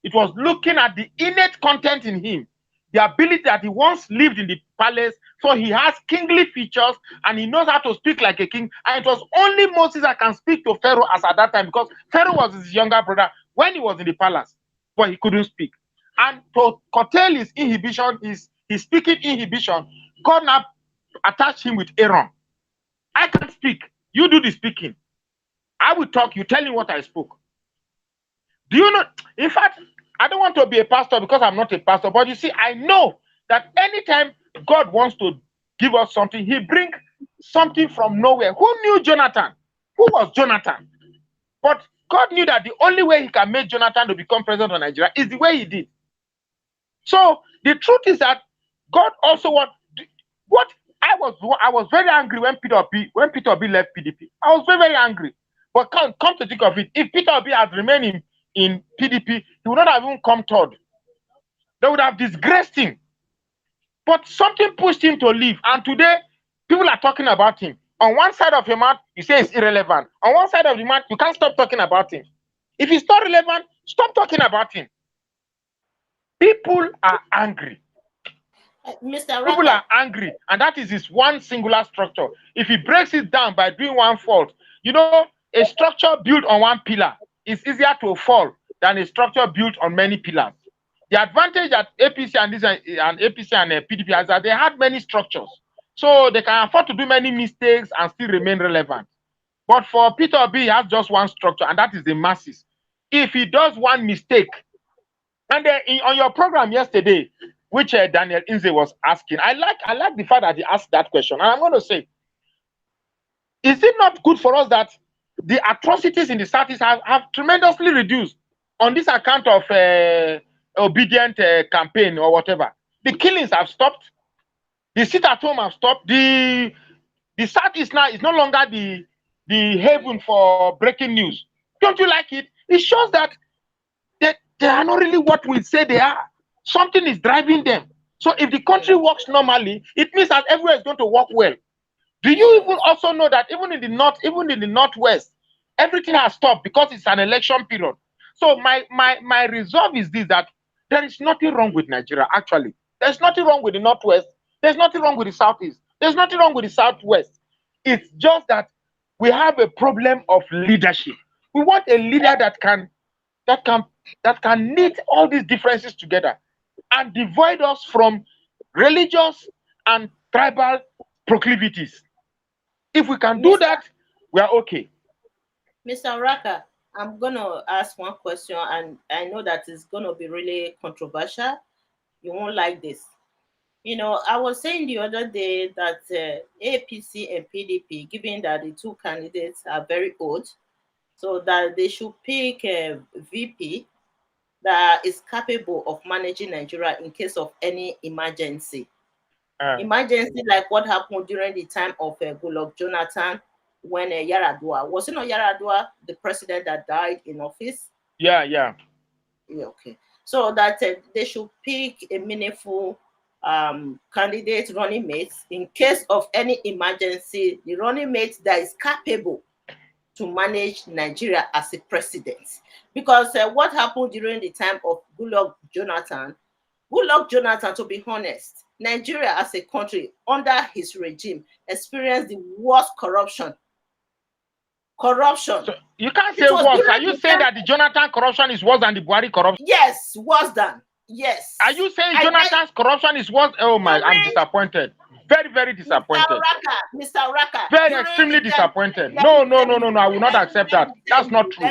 It was looking at the innate content in him, the ability that he once lived in the palace, so he has kingly features and he knows how to speak like a king. And it was only Moses that can speak to Pharaoh as at that time, because Pharaoh was his younger brother when he was in the palace, but he couldn't speak. And to curtail his inhibition, his speaking inhibition, God now attached him with Aaron. I can't speak. You do the speaking. I will talk. You tell me what I spoke. Do you know? In fact, I don't want to be a pastor because I'm not a pastor. But you see, I know that anytime God wants to give us something, he brings something from nowhere. Who knew Jonathan? Who was Jonathan? But God knew that the only way he can make Jonathan to become president of Nigeria is the way he did. So the truth is that God also what I was very angry when Peter Obi left PDP. I was very, very angry. But come to think of it, if Peter Obi had remained in PDP, he would not have even come third. They would have disgraced him. But something pushed him to leave. And today, people are talking about him. On one side of your mouth, you say it's irrelevant. On one side of the mouth, you can't stop talking about him. If it's not relevant, stop talking about him. People are angry. Mr. People Raka, are angry, and that is his one singular structure. If he breaks it down by doing one fault, you know, a structure built on one pillar is easier to fall than a structure built on many pillars. The advantage that APC and PDP has that they had many structures, so they can afford to do many mistakes and still remain relevant. But for Peter Obi, he has just one structure, and that is the masses. If he does one mistake, and on your program yesterday, which Daniel Inze was asking, I like the fact that he asked that question, and I'm going to say, is it not good for us that the atrocities in the Southeast have tremendously reduced on this account of obedient campaign or whatever? The killings have stopped. The sit at home have stopped. The Southeast now is no longer the haven for breaking news. Don't you like it? It shows that they are not really what we say they are. Something is driving them. So if the country works normally, it means that everywhere is going to work well. Do you even also know that even in the northwest, everything has stopped because it's an election period? So my resolve is this, that there is nothing wrong with Nigeria. Actually, there's nothing wrong with the northwest. There's nothing wrong with the southeast. There's nothing wrong with the southwest. It's just that we have a problem of leadership. We want a leader that can knit all these differences together and divide us from religious and tribal proclivities. If we can do that, we are okay. Mr. Raka, I'm going to ask one question, and I know that it's going to be really controversial. You won't like this. You know, I was saying the other day that APC and PDP, given that the two candidates are very old, so that they should pick a VP that is capable of managing Nigeria in case of any emergency. Emergency like what happened during the time of Goodluck Jonathan, when Yaradua, was it not Yaradua, the president that died in office? Yeah, okay. So that they should pick a meaningful candidate, running mates, in case of any emergency, the running mate that is capable to manage Nigeria as a president. Because what happened during the time of Goodluck Jonathan, to be honest, Nigeria as a country under his regime experienced the worst corruption. So you can't say worse. Are you saying that the Jonathan corruption is worse than the Buhari corruption? Yes, worse than. Yes. Are you saying Jonathan's corruption is worse? Oh my, I'm disappointed. Very, very disappointed. Mr. Raka. Very extremely disappointed. No. I will not accept that. That's not true.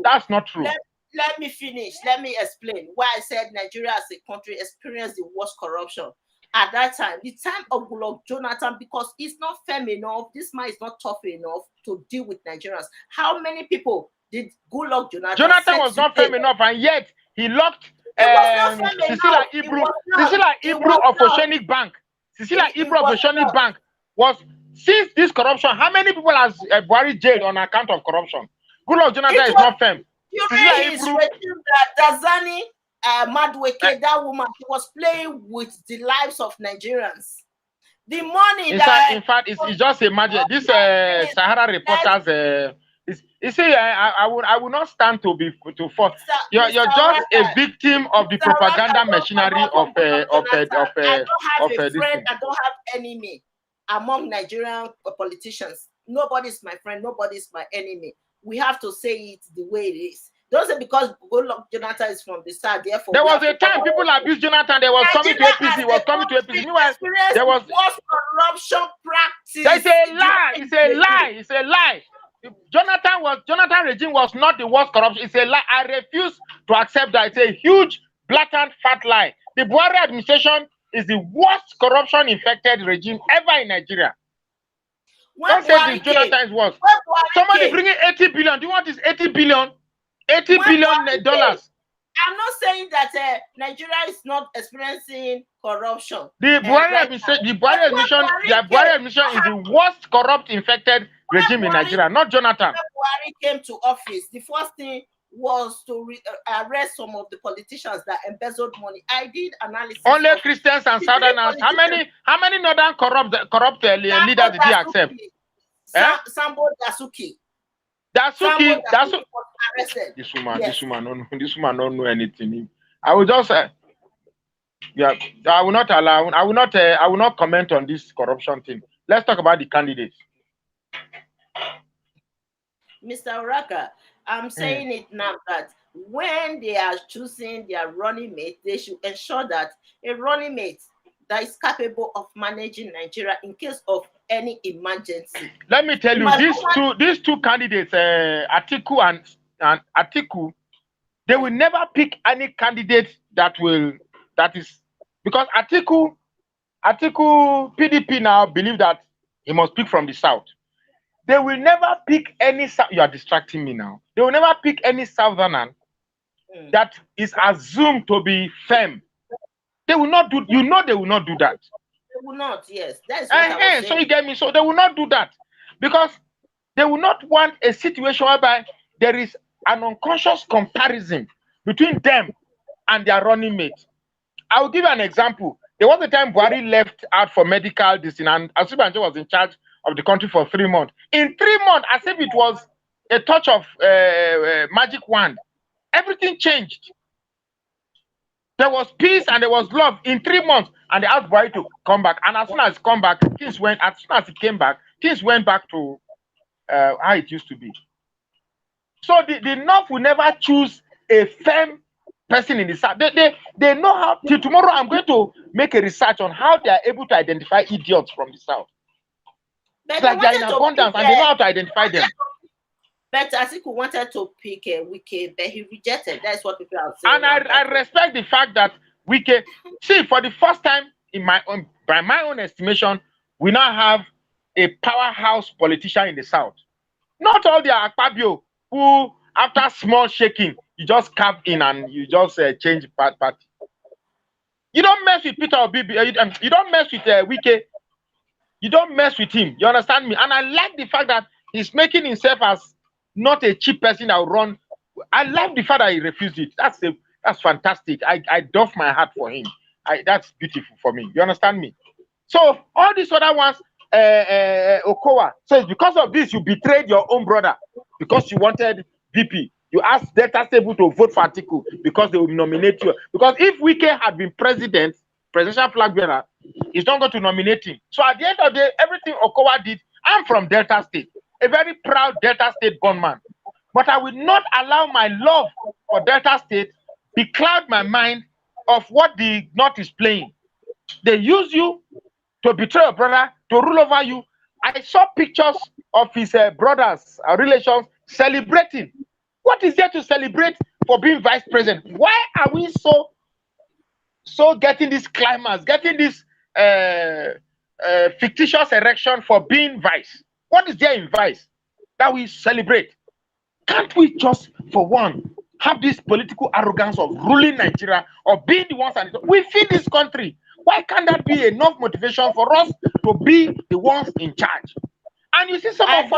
That's not true. Let me finish. Let me explain why I said Nigeria as a country experienced the worst corruption. At that time, the time of Goodluck Jonathan, because it's not firm enough, this man is not tough enough to deal with Nigerians. How many people did Goodluck Jonathan? Jonathan was not firm enough, and yet he locked Cecilia Ibru of Oceanic Bank. Cecilia Ibru of Oceanic Bank was, since this corruption, how many people has Buhari jailed on account of corruption? Goodluck Jonathan is not firm. Cecilia Ibru, Dazani, Madweke, that woman, she was playing with the lives of Nigerians. The money in fact, it's just a magic. This Sahara reporters, you see, I would not stand to fall. You're just a victim of the propaganda machinery of I don't have enemy among Nigerian politicians. Nobody's my friend. Nobody's my enemy. We have to say it the way it is. Don't say because Goodluck Jonathan is from the south, therefore. There was a time people abused Jonathan. They was coming to APC. Was coming to APC. Meanwhile, there was corruption practice. It's a lie. It's a lie. It's a lie. Jonathan regime was not the worst corruption. It's a lie. I refuse to accept that. It's a huge, blatant, fat lie. The Buhari administration is the worst corruption infected regime ever in Nigeria. When Don't say this. Buhari came, Jonathan is worse. when Buhari Somebody came, bringing 80 billion. Do you want this 80 billion? 80 when billion Buhari dollars. came, I'm not saying that Nigeria is not experiencing corruption. The Buhari Right administration, now. the But Buhari when administration, Buhari the came, Buhari administration is the worst corrupt infected regime in Buhari- Nigeria, not Jonathan. when Buhari came to office, the first thing was to arrest some of the politicians that embezzled money. I did analysis. Only of Christians and the Southerners. How many northern corrupt leaders did he accept? Sambo Dasuki. Dasuki was arrested. this woman Yes. don't know anything. I will just yeah, I will not comment on this corruption thing. Let's talk about the candidates. Mr. Uraka, I'm saying it now that when they are choosing their running mate, they should ensure that a running mate that is capable of managing Nigeria in case of any emergency. Let me tell you, these two candidates, Atiku and Atiku, they will never pick any candidate that is because Atiku PDP now believe that he must pick from the south. They will never pick any. You are distracting me now. They will never pick any southerner that is assumed to be firm. They will not do. They will not do that. They will not. Yes, that's what I was saying. So you get me. So they will not do that because they will not want a situation whereby there is an unconscious comparison between them and their running mate. I will give you an example. There was a time Buhari left out for medical distance, and Asubanjo was in charge of the country for 3 months. In 3 months, as if it was a touch of magic wand, everything changed. There was peace and there was love in 3 months, and they asked Buhari to come back. And as soon as he come back, as soon as he came back, things went back to how it used to be. So the North will never choose a firm person in the South. They know how. Till tomorrow, I'm going to make a research on how they are able to identify idiots from the South. But it's like they're in abundance and they know how to identify them. But Atiku wanted to pick Wike, but he rejected. That's what people are saying. And I respect the fact that Wike, see, for the first time by my own estimation, we now have a powerhouse politician in the South. Not all the Akpabio who, after small shaking, you just carve in and you just change party. You don't mess with Peter Obi. You don't mess with Wike. You don't mess with him. You understand me? And I like the fact that he's making himself as not a cheap person that will run. I like the fact that he refused it. That's fantastic. I doff my hat for him. That's beautiful for me. You understand me? So all these other ones, Okowa says, because of this, you betrayed your own brother because you wanted VP. You asked Delta State to vote for Atiku because they will nominate you. Because if Wike had been presidential flag bearer, he's not going to nominate him. So at the end of the day, everything Okowa did, I'm from Delta State, a very proud Delta State born man. But I will not allow my love for Delta State becloud my mind of what the North is playing. They use you to betray your brother, to rule over you. I saw pictures of his brothers, relations, celebrating. What is there to celebrate for being vice president? Why are we so getting this climax, getting this fictitious erection for being vice? What is there in vice that we celebrate? Can't we just, for one, have this political arrogance of ruling Nigeria or being the ones and we feed this country? Why can't that be enough motivation for us to be the ones in charge? And you see some of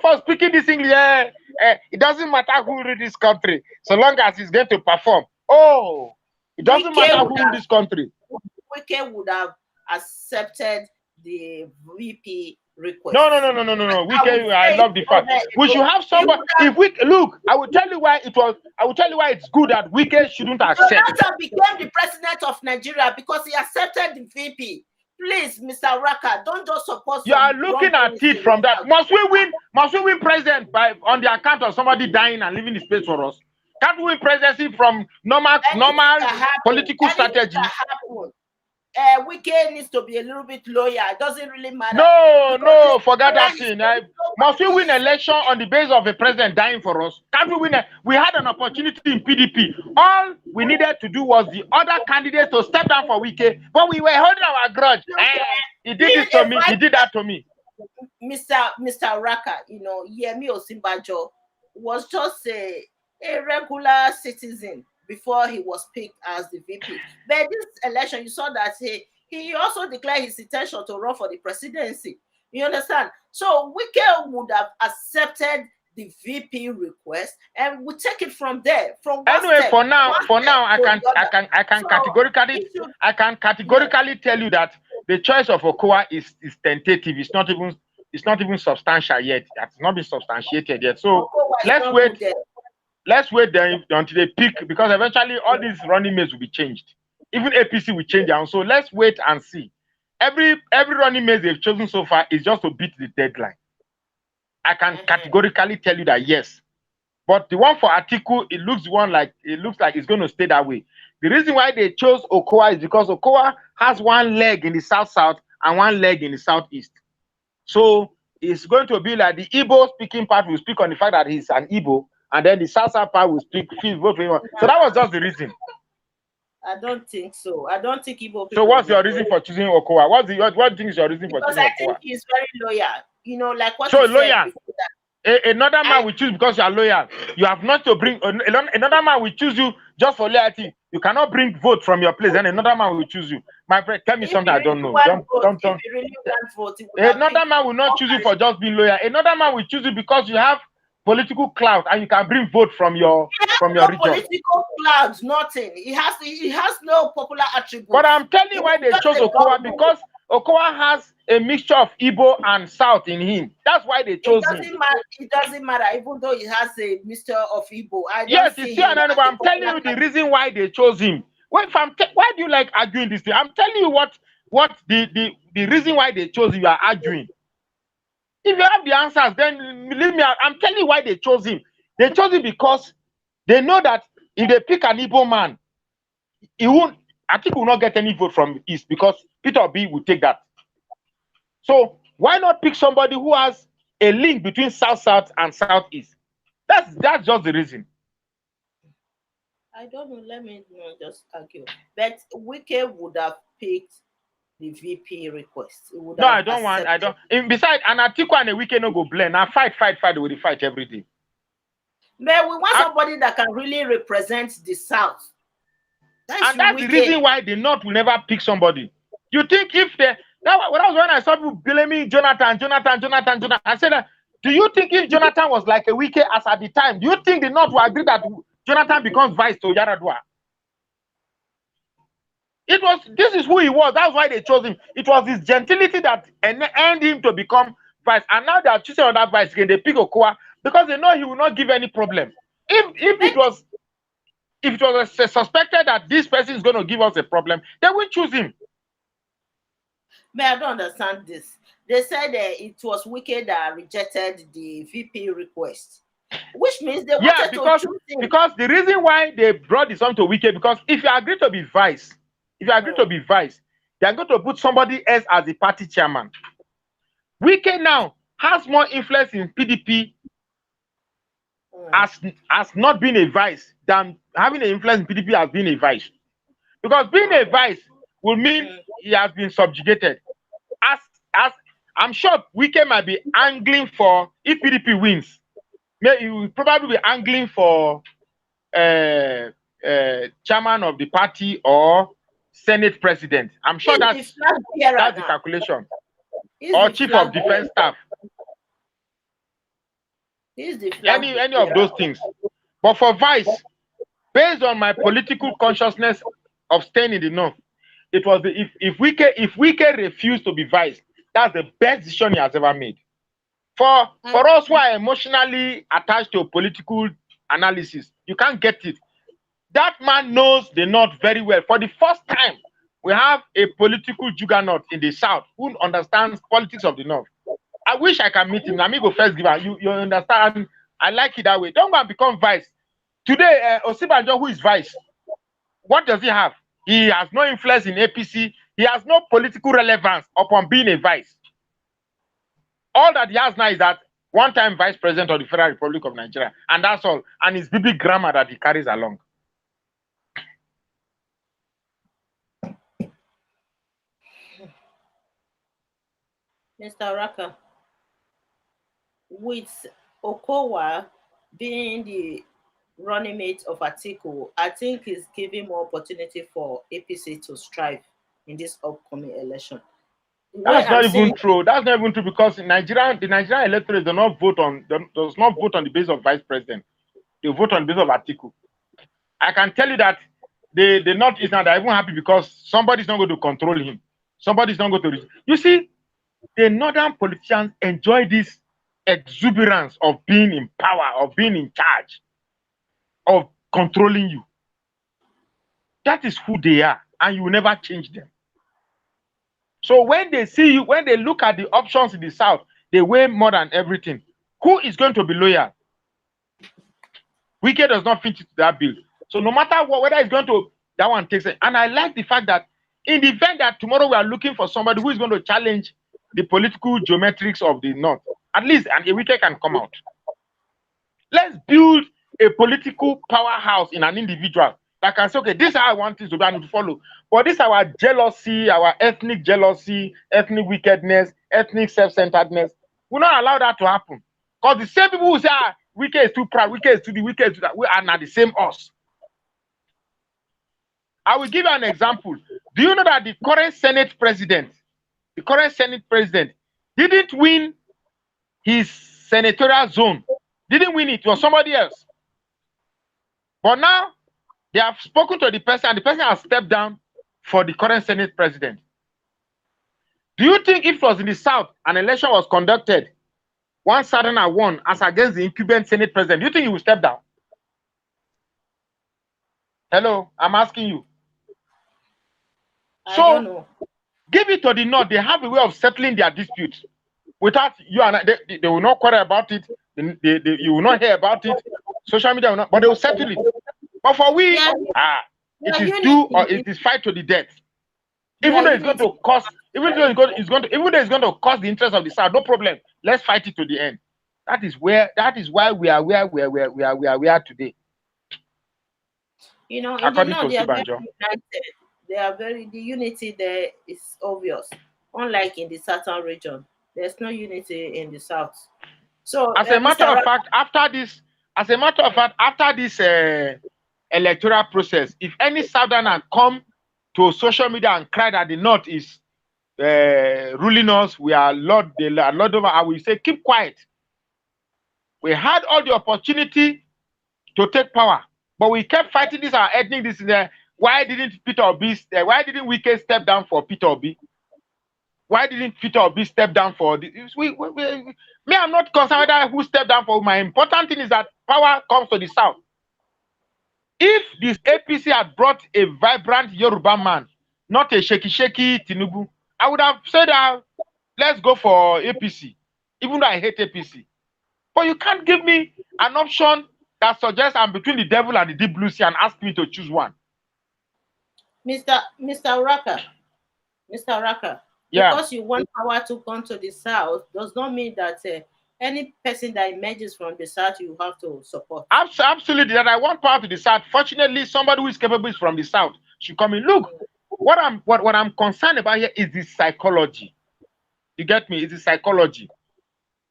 us speaking this English, it doesn't matter who rules this country, so long as he's going to perform. Oh, it doesn't matter who rules this country. Wike would have accepted the VP request. No. Wike, I love the fact we should have somebody. If we look, I will tell you why it's good that Wike shouldn't accept. Jonathan became the president of Nigeria because he accepted the VP. Please, Mr. Raka, don't just support. You are looking at it from that. Must we win president on the account of somebody dying and leaving the space for us? Can't we win presidency from normal political strategy? Wike needs to be a little bit loyal. It doesn't really matter. No, forget that thing. Must we win election on the basis of a president dying for us? Can't we win? We had an opportunity in PDP. All we needed to do was the other candidates to step down for Wike, but we were holding our grudge. He did this to me. He did that to me. Mr. Raka, Yemi Osinbajo was just a regular citizen before he was picked as the VP. But this election, you saw that he also declared his intention to run for the presidency. You understand? So Wike would have accepted the VP request and we take it from there, from one Anyway, step, for now, one step I to can the other. So categorically, it should, I can categorically tell you that the choice of Okowa is tentative. It's not even substantial yet. It has not been substantiated yet. So Okowa is let's not wait. good there. Let's wait then until they pick, because eventually all these running mates will be changed. Even APC will change their own. So let's wait and see. Every running mate they've chosen so far is just to beat the deadline. I can categorically tell you that yes. But the one for Atiku, it looks like it's going to stay that way. The reason why they chose Okowa is because Okowa has one leg in the south and one leg in the southeast. So it's going to be like the Igbo speaking part will speak on the fact that he's an Igbo, and then the south part will speak vote for him. So that was just the reason. I don't think so. I don't think Igbo people. So what's your reason for choosing Okowa? What do you think is your reason for choosing Okowa? Because I think he's very loyal. Like what so you loyal. said before that. Another man will choose because you are loyal. You have not to bring another man will choose you just for loyalty. You cannot bring vote from your place, and another man will choose you. My friend, tell me something I don't know. Another man will not choose you for just being loyal. Another man will choose you because you have political clout and you can bring vote from your region. Political clout, nothing. He has no popular attributes. But I'm telling you why they chose Okowa, because Okowa has a mixture of Igbo and South in him. That's why they chose him. It doesn't matter, even though he has a mixture of Igbo. Yes, it's still an animal. I'm telling you the reason why they chose him. Why do you like arguing this thing? I'm telling you what the reason why they chose him. You are arguing. If you have the answers, then leave me out. I'm telling you why they chose him. They chose him because they know that if they pick an Igbo man, I think he will not get any vote from East, because Peter Obi will take that. So why not pick somebody who has a link between South and Southeast? That's just the reason. I don't know. Let me just argue. But Wike would have picked the VP request. No, I don't want. I don't. Besides, an Atiku and a Wike no go blend. Now fight with fight every day. But we want somebody that can really represent the South. That's the reason why the North will never pick somebody. You think if that was when I saw people blaming Jonathan. I said, do you think if Jonathan was like a Wike as at the time, do you think the North will agree that Jonathan becomes vice to Yaradua? This is who he was. That's why they chose him. It was his gentility that earned him to become vice. And now they are choosing another vice again. They pick Okowa because they know he will not give any problem. If it was suspected that this person is going to give us a problem, they will choose him. But I don't understand this. They said it was Wike that rejected the VP request, which means they wanted to choose him. Because the reason why they brought this on to Wike, because if you agree to be vice, they are going to put somebody else as the party chairman. Wike now has more influence in PDP as not being a vice than having an influence in PDP as being a vice. Because being a vice will mean he has been subjugated. As I'm sure Wike might be angling for, if PDP wins, he will probably be angling for chairman of the party or Senate president. I'm sure that's the calculation. Or chief of defense staff. Any of those things. But for vice, based on my political consciousness of staying in the North, it was if Wike refused to be vice, that's the best decision he has ever made. For us who are emotionally attached to political analysis, you can't get it. That man knows the North very well. For the first time, we have a political juggernaut in the South who understands politics of the North. I wish I can meet him. Amigo first giver. You understand? I like it that way. Don't go and become vice. Today, Osinbajo, who is vice, what does he have? He has no influence in APC. He has no political relevance upon being a vice. All that he has now is that one-time vice president of the Federal Republic of Nigeria, and that's all. And his biblical grammar that he carries along. Mr. Raka. with Okowa being the running mate of Atiku, I think is giving more opportunity for APC to strive in this upcoming election. The way That's I'm not seeing even true. That's not even true because in Nigeria, the Nigerian electorate does not vote on the basis of vice president. They vote on the basis of Atiku. I can tell you that the Northeast now they're even happy because somebody's not going to control him. Somebody's not going to. You see, the northern politicians enjoy this exuberance of being in power, of being in charge, of controlling you. That is who they are, and you will never change them. So when they see you, when they look at the options in the south, they weigh more than everything. Who is going to be loyal? Wike does not fit into that bill. So no matter what, whether it's going to, that one takes it. And I like the fact that in the event that tomorrow we are looking for somebody who is going to challenge the political geometrics of the north, at least and a Wike can come out. Let's build a political powerhouse in an individual that can say, okay, this is how I want things to be and to follow. But this is our jealousy, our ethnic jealousy, ethnic wickedness, ethnic self-centeredness. We'll not allow that to happen. Because the same people who say, Wike is too proud, Wike is too the Wike is too that, we are not the same us. I will give you an example. Do you know that the current Senate president didn't win his senatorial zone? Didn't win it. It was somebody else. But now they have spoken to the person and the person has stepped down for the current Senate president. Do you think if it was in the South, an election was conducted, one Southerner won as against the incumbent Senate president, do you think he would step down? Hello, I'm asking you. I don't know. Give it to the North. They have a way of settling their disputes. Without you and I, they will not quarrel about it. You will not hear about it. Social media will not, but they will settle it. But for we, it is do or it is fight to the death. Even though it's going to cost, even though it's going to cost the interest of the South, no problem. Let's fight it to the end. That is why we are where we are today. You know, in the North, they are very united. The unity there is obvious. Unlike in the southern region, there's no unity in the south. So as a matter of fact, after this electoral process, if any Southerner come to social media and cry that the North is ruling us, we are Lord over, I will say, keep quiet. We had all the opportunity to take power, but we kept fighting this, our ethnic, this is there. Why didn't Wike step down for Peter Obi? Why didn't Peter Obi step down for this? Me, I'm not concerned whether who stepped down for. My important thing is that power comes to the South. If this APC had brought a vibrant Yoruba man, not a shaky Tinubu, I would have said, let's go for APC, even though I hate APC. But you can't give me an option that suggests I'm between the devil and the deep blue sea and ask me to choose one. Mr. Uraka, yeah. Because you want power to come to the South does not mean that any person that emerges from the South you have to support. Absolutely, that I want power to the South. Fortunately, somebody who is capable is from the South should come in. Look, what I'm concerned about here is the psychology. You get me? It's the psychology.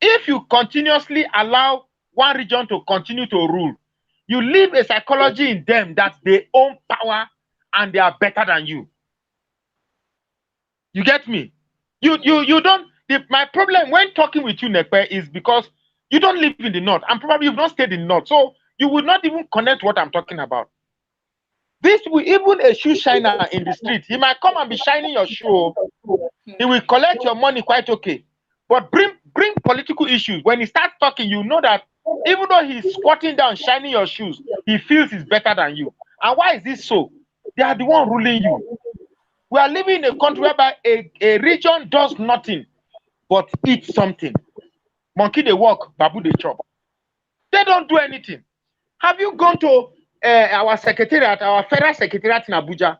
If you continuously allow one region to continue to rule, you leave a psychology in them that they own power and they are better than you. You get me? You don't. My problem when talking with you, Nekpe, is because you don't live in the North and probably you've not stayed in the North, so you will not even connect what I'm talking about. This will, even a shoe shiner in the street, he might come and be shining your shoe. He will collect your money quite okay, but bring political issues. When he starts talking, you know that even though he's squatting down, shining your shoes, he feels he's better than you. And why is this so? They are the one ruling you. We are living in a country whereby a region does nothing but eat something. Monkey they walk, babu they chop. They don't do anything. Have you gone to our secretariat, our federal secretariat in Abuja?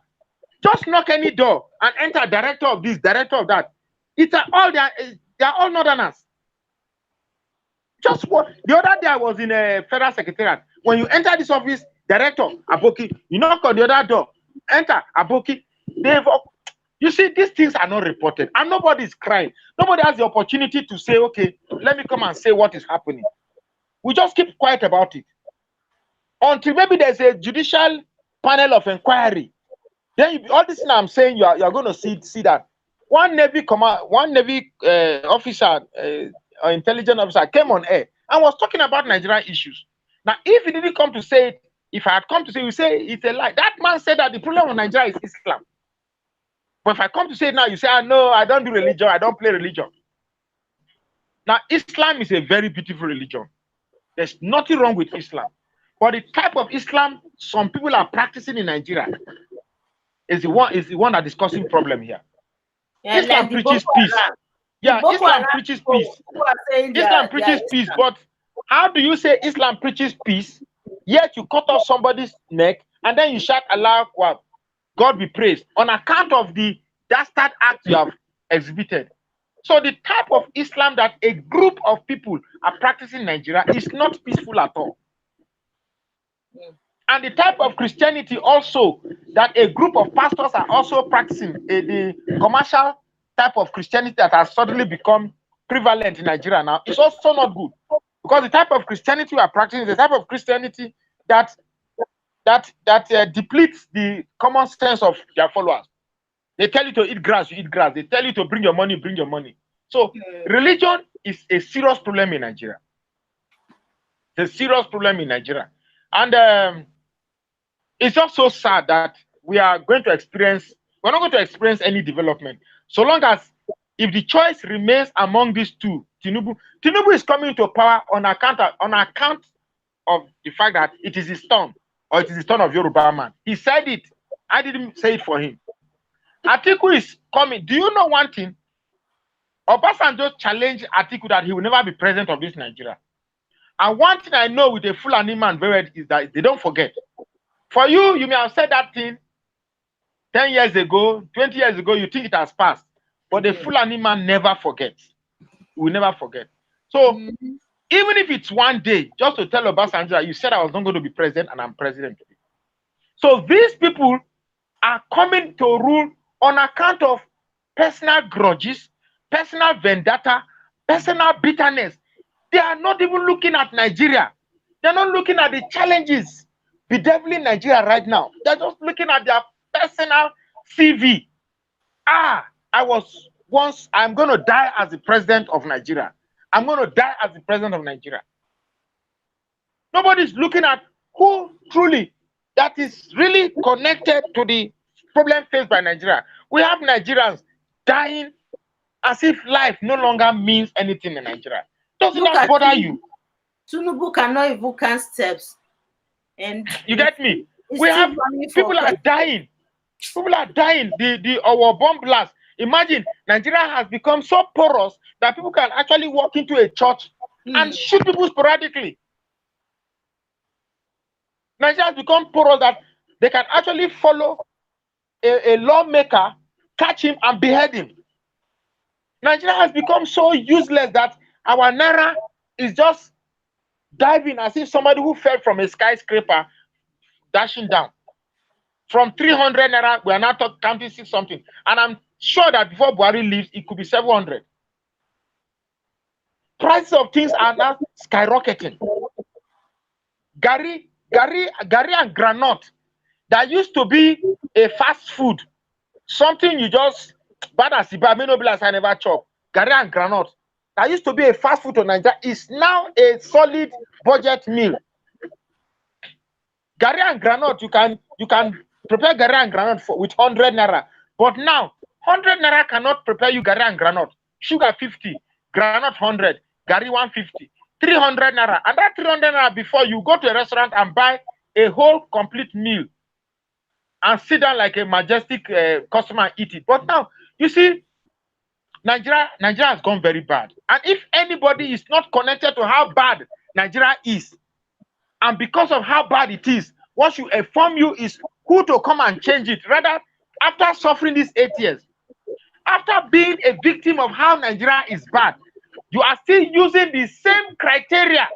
Just knock any door and enter director of this, director of that. They are all northerners. Just what the other day I was in a federal secretariat. When you enter this office, director Aboki, you knock on the other door, enter Aboki. You see, these things are not reported, and nobody is crying. Nobody has the opportunity to say, okay, let me come and say what is happening. We just keep quiet about it until maybe there's a judicial panel of inquiry. Then all this thing I'm saying, you are going to see that one Navy officer, or intelligence officer, came on air and was talking about Nigerian issues. Now, if he didn't come to say it, if I had come to say, you say it's a lie. That man said that the problem of Nigeria is Islam. But if I come to say it now, you say, no, I don't do religion, I don't play religion. Now, Islam is a very beautiful religion. There's nothing wrong with Islam. But the type of Islam some people are practicing in Nigeria is the one that is causing problem here. Yeah, Islam like preaches peace. Yeah, Islam preaches peace. Islam preaches peace, but how do you say Islam preaches peace, yet you cut off somebody's neck and then you shout Allah Akbar, God be praised, on account of the dastard act you have exhibited? So the type of Islam that a group of people are practicing in Nigeria is not peaceful at all. And the type of Christianity also that a group of pastors are also practicing, the commercial type of Christianity that has suddenly become prevalent in Nigeria now, is also not good. Because the type of Christianity we are practicing is the type of Christianity that depletes the common sense of their followers. They tell you to eat grass, you eat grass. They tell you to bring your money, bring your money. So religion is a serious problem in Nigeria. It's a serious problem in Nigeria. And it's just so sad that we're not going to experience any development. So long as, if the choice remains among these two, Tinubu is coming to power on account of the fact that it is his turn, or it is the turn of Yoruba man. He said it. I didn't say it for him. Atiku is coming. Do you know one thing? Obasanjo challenged Atiku that he will never be president of this Nigeria. And one thing I know with a Fulani man very well is that they don't forget. For you, you may have said that thing 10 years ago, 20 years ago, you think it has passed. But the Fulani man never forgets. He will never forget. So, even if it's one day, just to tell Obasanjo that you said I was not going to be president and I'm president today. So, these people are coming to rule on account of personal grudges, personal vendetta, personal bitterness. They are not even looking at Nigeria. They're not looking at the challenges bedeviling Nigeria right now. They're just looking at their personal CV. I'm going to die as the president of Nigeria. I'm going to die as the president of Nigeria. Nobody's looking at who truly that is really connected to the problem faced by Nigeria. We have Nigerians dying as if life no longer means anything in Nigeria. Doesn't that bother you? Tinubu cannot even count steps. And you get me? We have people are dying. People are dying. Our bomb blast. Imagine Nigeria has become so porous that people can actually walk into a church and shoot people sporadically. Nigeria has become porous that they can actually follow a lawmaker, catch him and behead him. Nigeria has become so useless that our naira is just diving as if somebody who fell from a skyscraper dashing down. From 300 naira, we are now counting 6 something. And I'm sure that before Buhari leaves, it could be 700. Prices of things are now skyrocketing. Gari and granite, that used to be a fast food, something you just, bad as I never chop. Gari and granite, that used to be a fast food in Nigeria, is now a solid budget meal. Gari and granite, you can prepare gari and granite with 100 naira. But now, 100 naira cannot prepare you gari and granite. Sugar 50, granite 100, gari 150, 300 naira. And that 300 naira, before you go to a restaurant and buy a whole complete meal and sit down like a majestic customer and eat it. But now, you see, Nigeria has gone very bad. And if anybody is not connected to how bad Nigeria is, and because of how bad it is, what should inform you is who to come and change it. Rather, after suffering these 8 years, after being a victim of how Nigeria is bad, you are still using the same criteria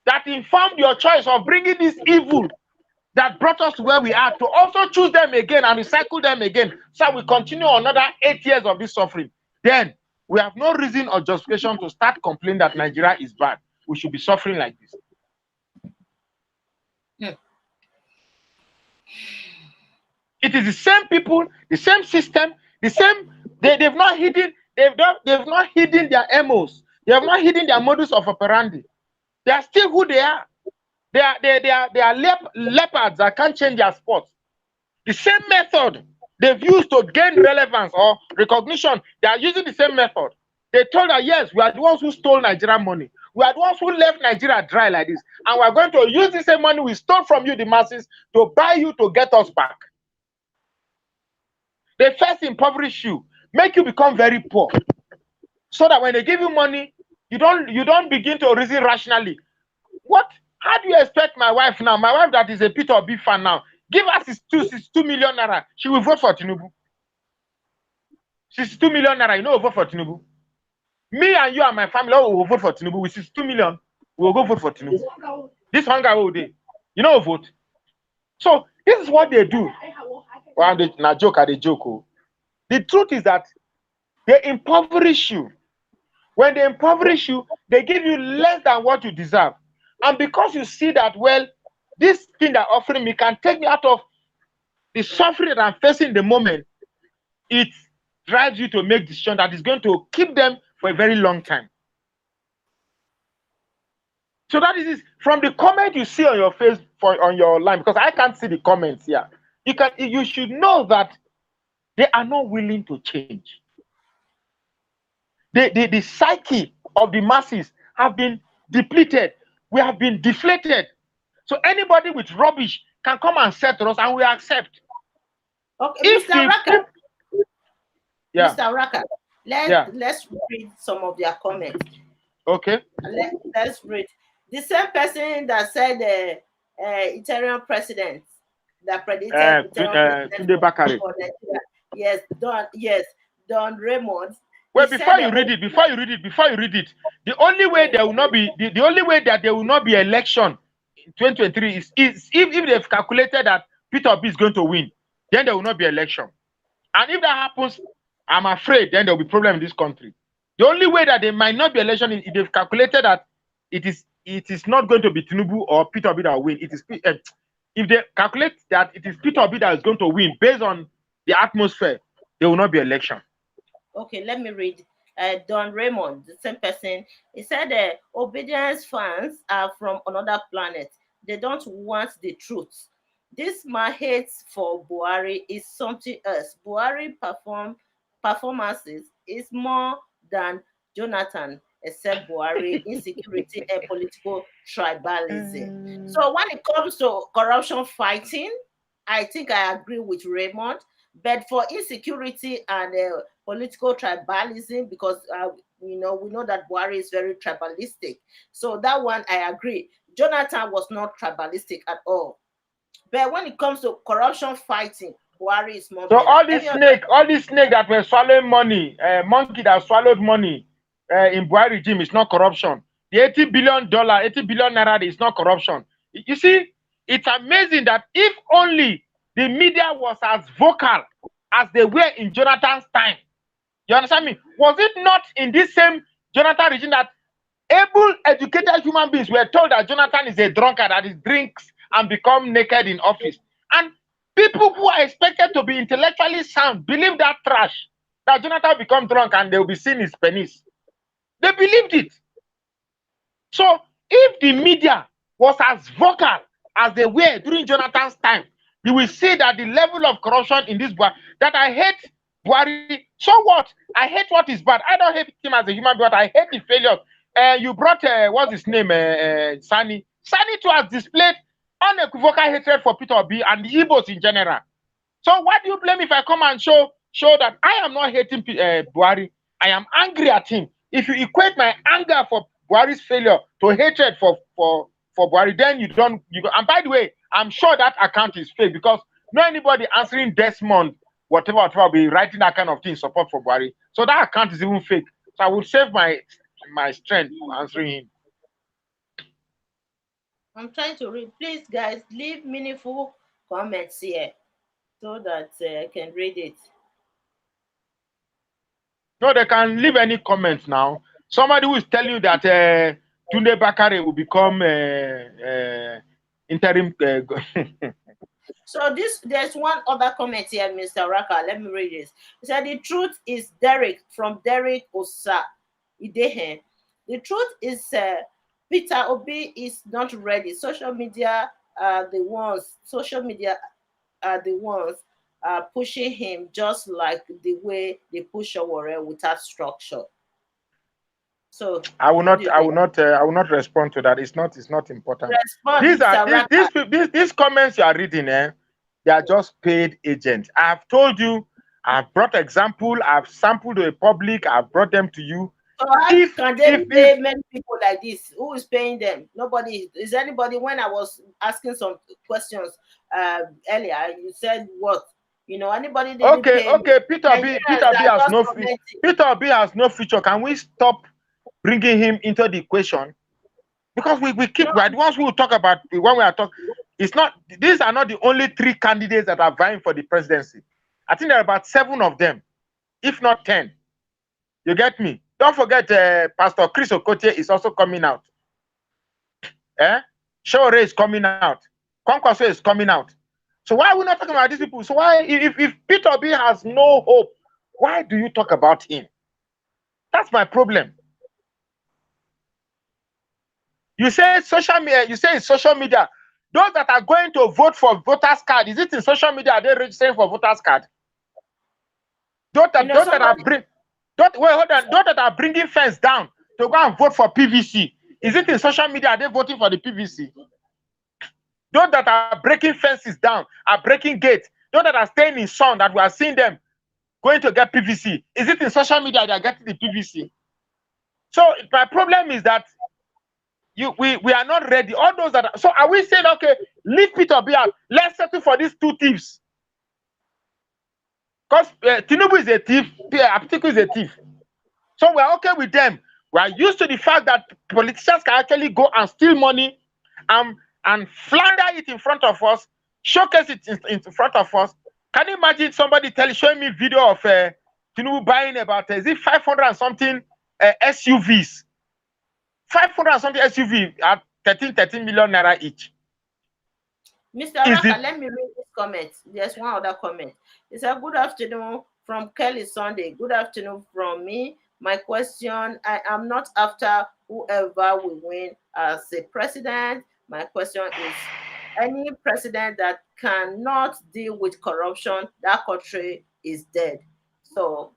that informed your choice of bringing this evil that brought us to where we are, to also choose them again and recycle them again, so we continue another 8 years of this suffering. Then We have no reason or justification to start complaining that Nigeria is bad. We should be suffering like this. It is the same people, the same system, the same. They've not hidden. They've not hidden their MOs. They have not hidden their modus of operandi. They are still who they are. They are leopards that can't change their spots. The same method they've used to gain relevance or recognition, they are using the same method. They told us, yes, we are the ones who stole Nigerian money. We are the ones who left Nigeria dry like this. And we are going to use the same money we stole from you, the masses, to buy you to get us back. They first impoverish you, make you become very poor. So that when they give you money, you don't begin to reason rationally. What? How do you expect my wife now? My wife that is a P2B fan now, give her 62 million naira. She will vote for Tinubu. 62 million naira, you know, vote for Tinubu. Me and you and my family all will vote for Tinubu. With 62 million, we will go vote for Tinubu. This hunger all day, you know, vote. So this is what they do. Well, they not joke at the joke. Oh. The truth is that they impoverish you. When they impoverish you, they give you less than what you deserve. And because you see that, well, this thing they're offering me can take me out of the suffering that I'm facing in the moment, it drives you to make decision that is going to keep them for a very long time. So that is it. From the comment you see on your face on your line, because I can't see the comments here. You should know that they are not willing to change. The psyche of the masses have been depleted. We have been deflated. So anybody with rubbish can come and say to us, and we accept. Okay, Mr. Raka. Yeah. Mr. Raka, let's read some of their comments. Okay. Let's read. The same person that said the Italian president that predicted Tunde Bakare. Yes, Don Raymond. Well, before you read it, the only way there will not be the only way that there will not be election in 2023 is if they've calculated that Peter B is going to win, then there will not be election. And if that happens, I'm afraid then there will be problem in this country. The only way that there might not be election is if they've calculated that it is not going to be Tinubu or Peter B that will win. It is if they calculate that it is Peter B that is going to win based on the atmosphere, there will not be election. Okay, let me read. Don Raymond, the same person, he said obedience fans are from another planet. They don't want the truth. This man hates for Buhari is something else. Buhari performances is more than Jonathan, except Buhari, insecurity and political tribalism. So when it comes to corruption fighting, I think I agree with Raymond. But for insecurity and political tribalism, because we know that Buhari is very tribalistic. So that one I agree. Jonathan was not tribalistic at all. But when it comes to corruption fighting, Buhari is more. So all these snake that were swallowing money, monkey that swallowed money in Buhari regime is not corruption. The $80 billion naira is not corruption. You see, it's amazing that if only the media was as vocal as they were in Jonathan's time. You understand me? Was it not in this same Jonathan regime that able, educated human beings were told that Jonathan is a drunkard, that he drinks and become naked in office? And people who are expected to be intellectually sound believe that trash, that Jonathan become drunk and they will be seen his penis. They believed it. So if the media was as vocal as they were during Jonathan's time, you will see that the level of corruption in this Buhari, that I hate Buhari. So what? I hate what is bad. I don't hate him as a human being, but I hate the failure. You brought, what's his name, Sani. Sani too has displayed unequivocal hatred for Peter Obi and the Igbos in general. So why do you blame me if I come and show that I am not hating Buhari? I am angry at him. If you equate my anger for Buhari's failure to hatred for Buhari, then you go. And by the way, I'm sure that account is fake because not anybody answering Desmond, whatever, will be writing that kind of thing in support for Buhari. So that account is even fake. So I will save my strength answering him. I'm trying to read. Please, guys, leave meaningful comments here so that I can read it. No, they can leave any comments now. Somebody who is telling you that Tunde Bakare will become interim. So there's one other comment here, Mr. Raka. Let me read this. He said the truth is Derek from Derek Osa Idehe. The truth is Peter Obi is not ready. Social media are the ones pushing him, just like the way they push Owore without structure. So I will not respond to that. It's not important. Respond, These comments you are reading, they are just paid agents. I've told you, I've brought example, I've sampled the public, I've brought them to you. So how can they pay many people like this? Who is paying them? Nobody. Is anybody? When I was asking some questions earlier, you said what? You know, anybody didn't pay Okay. Peter Obi has no future. Can we stop bringing him into the equation? Because we keep we're the ones who will talk about when we are talking. It's not, these are not the only 3 candidates that are vying for the presidency. I think there are about 7 of them, if not 10. You get me? Don't forget Pastor Chris Okotie is also coming out. Shore is coming out. Kwankwaso is coming out. So why are we not talking about these people? So why, if Peter Obi has no hope, why do you talk about him? That's my problem. You say social media. You say it's social media. Those that are going to vote for voters card, is it in social media? Are they registering for voters card? Those that are bringing fence down to go and vote for PVC, is it in social media? Are they voting for the PVC? Those that are breaking fences down, are breaking gates. Those that are staying in sun, that we are seeing them going to get PVC, is it in social media they are getting the PVC? So my problem is that we are not ready. All those that are, so are we saying, okay, leave Peter Obi out, let's settle for these 2 thieves? Because Tinubu is a thief, Atiku is a thief. So we're okay with them. We are used to the fact that politicians can actually go and steal money and flounder it in front of us, showcase it in front of us. Can you imagine somebody showing me video of Tinubu buying about, is it 500 and something SUVs? 500 and something SUV at 13 million naira each. Mr. Raka, let me read this comment. There's one other comment. It said, good afternoon from Kelly Sunday. Good afternoon from me. My question, I am not after whoever will win as a president. My question is, any president that cannot deal with corruption, that country is dead. So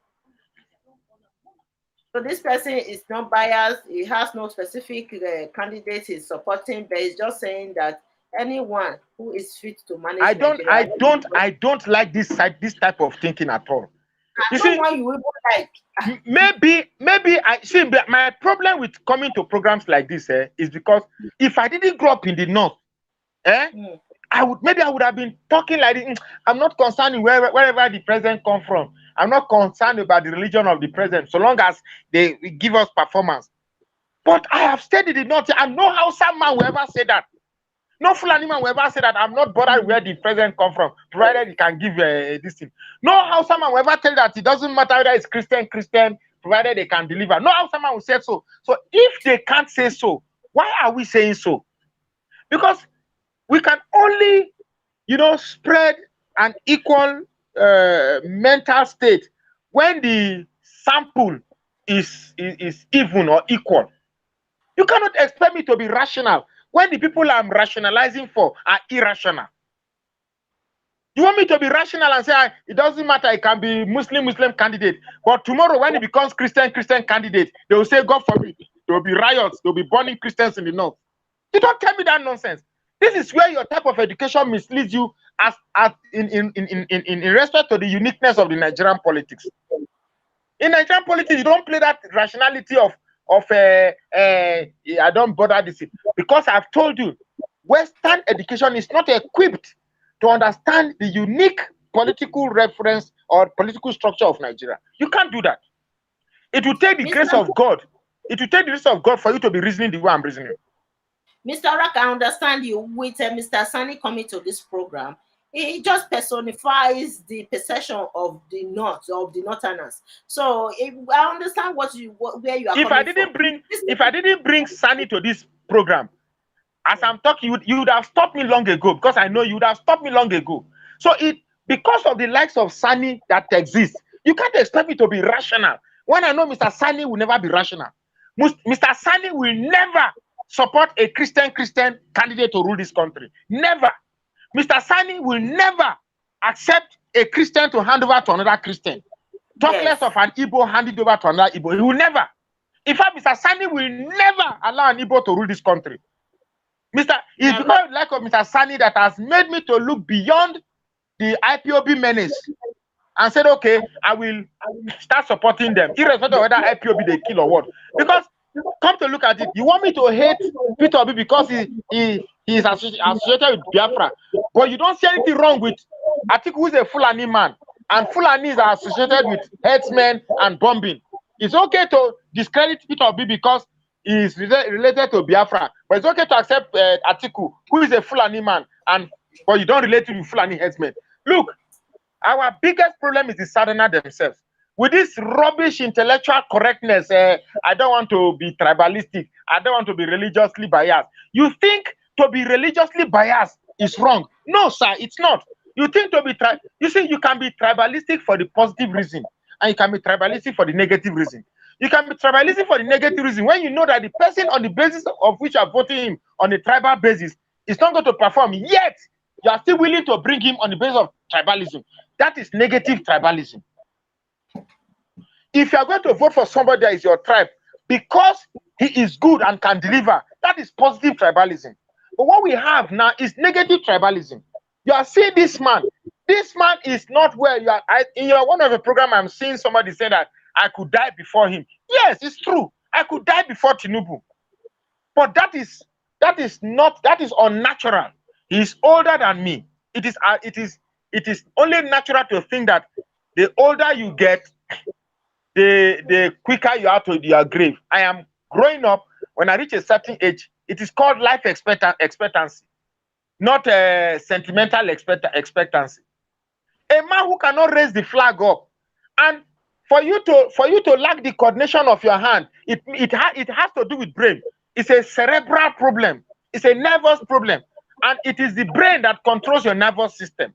this person is not biased. He has no specific candidate he's supporting, but he's just saying that anyone who is fit to manage. I don't like this type of thinking at all. You see, you will like. Maybe I see. My problem with coming to programs like this is because if I didn't grow up in the north, I would have been talking like this. I'm not concerned wherever the president come from. I'm not concerned about the religion of the president, so long as they give us performance. But I have stayed in the north, and no Hausa man will ever say that. No Fulani man will ever say that I'm not bothered where the president come from, provided he can give this thing. No Hausa man will ever tell that it doesn't matter whether it's Christian, provided they can deliver. No Hausa man will say so. So if they can't say so, why are we saying so? Because we can only, spread an equal mental state when the sample is even or equal. You cannot expect me to be rational when the people I'm rationalizing for are irrational. You want me to be rational and say it doesn't matter, it can be Muslim candidate, but tomorrow when it becomes Christian candidate, they will say, God forbid, there will be riots, there will be burning Christians in the north. You don't tell me that nonsense. This is where your type of education misleads you in respect to the uniqueness of the Nigerian politics. In Nigerian politics, you don't play that rationality of I don't bother this, because I've told you, Western education is not equipped to understand the unique political reference or political structure of Nigeria. You can't do that. It will take the grace of God. It will take the grace of God for you to be reasoning the way I'm reasoning. Mr. Rock, I understand you with Mr. Sani coming to this program. It just personifies the possession of the North, of the Northerners. So I understand where you are If I coming didn't from. bring, if I didn't bring Sani to this program, as I'm talking, you would have stopped me long ago, because I know you would have stopped me long ago. So because of the likes of Sani that exists, you can't expect me to be rational. When I know Mr. Sani will never be rational. Mr. Sani will never support a Christian candidate to rule this country. Never. Mr. Sani will never accept a Christian to hand over to another Christian. Talk less of an Igbo handed over to another Igbo. He will never. In fact, Mr. Sani will never allow an Igbo to rule this country. It's because of the lack of Mr. Sani that has made me to look beyond the IPOB menace and said, okay, I will start supporting them, irrespective of whether IPOB they kill or what. Because come to look at it, you want me to hate Peter Obi because he is associated with Biafra, but you don't see anything wrong with Atiku, who is a Fulani man, and Fulanis are associated with herdsmen and bombing. It's okay to discredit Peter Obi because he is related to Biafra, but it's okay to accept Atiku, who is a Fulani man, but you don't relate to Fulani herdsmen. Look, our biggest problem is the Southerners themselves. With this rubbish intellectual correctness, I don't want to be tribalistic. I don't want to be religiously biased. You think to be religiously biased is wrong? No, sir, it's not. You think to be you see, you can be tribalistic for the positive reason, and you can be tribalistic for the negative reason. You can be tribalistic for the negative reason when you know that the person on the basis of which you are voting him on a tribal basis is not going to perform, yet you are still willing to bring him on the basis of tribalism. That is negative tribalism. If you are going to vote for somebody that is your tribe because he is good and can deliver, that is positive tribalism. But what we have now is negative tribalism. You are seeing this man. This man is not where you are. In one of the program, I'm seeing somebody say that I could die before him. Yes, it's true. I could die before Tinubu. But that is unnatural. He is older than me. It is only natural to think that the older you get, the quicker you are to your grave. I am growing up. When I reach a certain age, it is called life expectancy, not sentimental expectancy. A man who cannot raise the flag up, and for you to lack the coordination of your hand, it has to do with brain. It's a cerebral problem. It's a nervous problem, and it is the brain that controls your nervous system.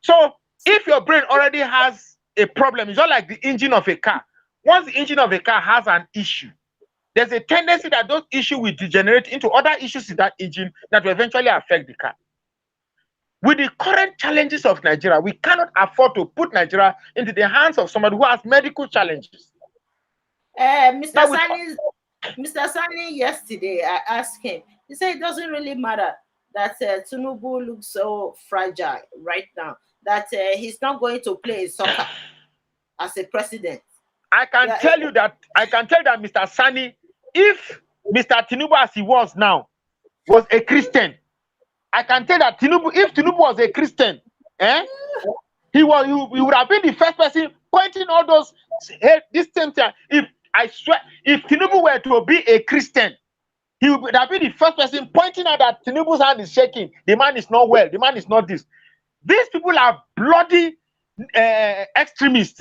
So if your brain already has a problem, it's not like the engine of a car. Once the engine of a car has an issue, there's a tendency that those issues will degenerate into other issues in that engine that will eventually affect the car. With the current challenges of Nigeria, we cannot afford to put Nigeria into the hands of somebody who has medical challenges. Mr. Sani, yesterday, I asked him, he said it doesn't really matter that Tinubu looks so fragile right now, that he's not going to play soccer as a president. I can tell you that Mr. Sani, if Mr. Tinubu as he was now was a Christian, I can tell that if Tinubu was a Christian, he would have been the first person pointing all those this same thing. If Tinubu were to be a Christian, he would have been the first person pointing out that Tinubu's hand is shaking. The man is not well. The man is not this. These people are bloody extremists.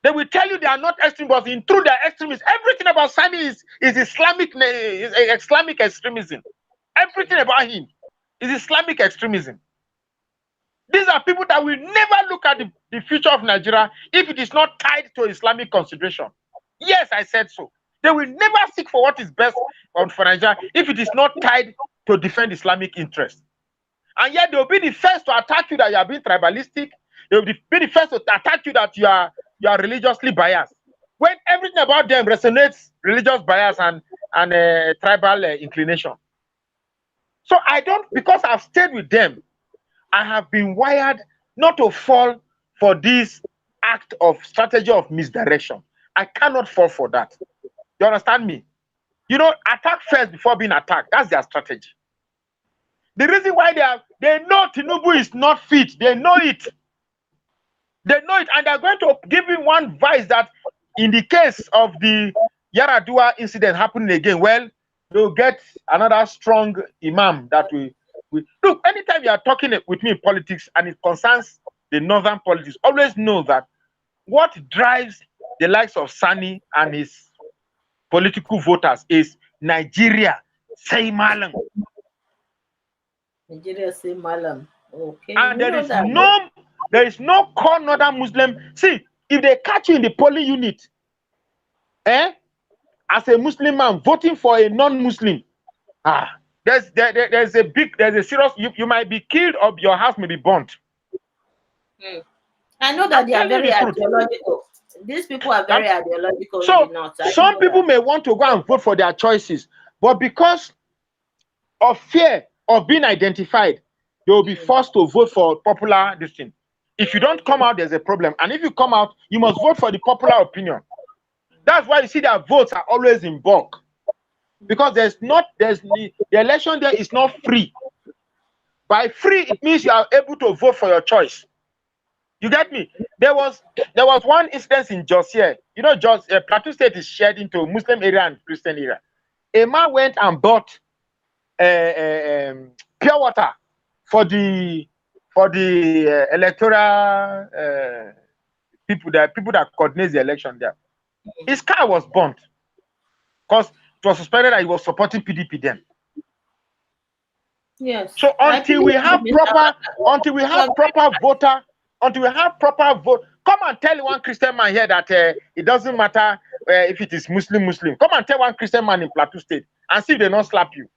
They will tell you they are not extremists, but in truth they are extremists. Everything about Sani is Islamic extremism. Everything about him is Islamic extremism. These are people that will never look at the future of Nigeria if it is not tied to Islamic consideration. Yes, I said so. They will never seek for what is best for Nigeria if it is not tied to defend Islamic interests. And yet they will be the first to attack you that you are being tribalistic. They will be the first to attack you that you are religiously biased. When everything about them resonates religious bias and tribal inclination. So because I've stayed with them, I have been wired not to fall for this act of strategy of misdirection. I cannot fall for that. You understand me? Attack first before being attacked. That's their strategy. The reason why they know Tinubu is not fit. They know it. They know it, and they're going to give him one advice that in the case of the Yaradua incident happening again, well, they'll get another strong imam that will Look, anytime you are talking with me in politics and it concerns the northern politics, always know that what drives the likes of Sani and his political voters is Nigeria. Say Malam. Nigeria say Malam. Okay, And we there know is that. no core northern Muslim. See, if they catch you in the polling unit, as a Muslim man voting for a non-Muslim, there's a serious, you might be killed or your house may be burnt. I know that they are very the truth. ideological. These people are very ideological. So some people may want to go and vote for their choices, but because of fear of being identified, they will be forced to vote for popular this thing. If you don't come out, there's a problem. And if you come out, you must vote for the popular opinion. That's why you see that votes are always in bulk. Because the election there is not free. By free, it means you are able to vote for your choice. You get me? There was one instance in Jos here. You know, Jos, Plateau State is shared into Muslim area and Christian area. A man went and bought pure water for the electoral people that coordinate the election there. His car was burnt because it was suspected that he was supporting PDP then. Yes. So until we have proper vote, come and tell one Christian man here that it doesn't matter if it is Muslim. Come and tell one Christian man in Plateau State and see if they not slap you.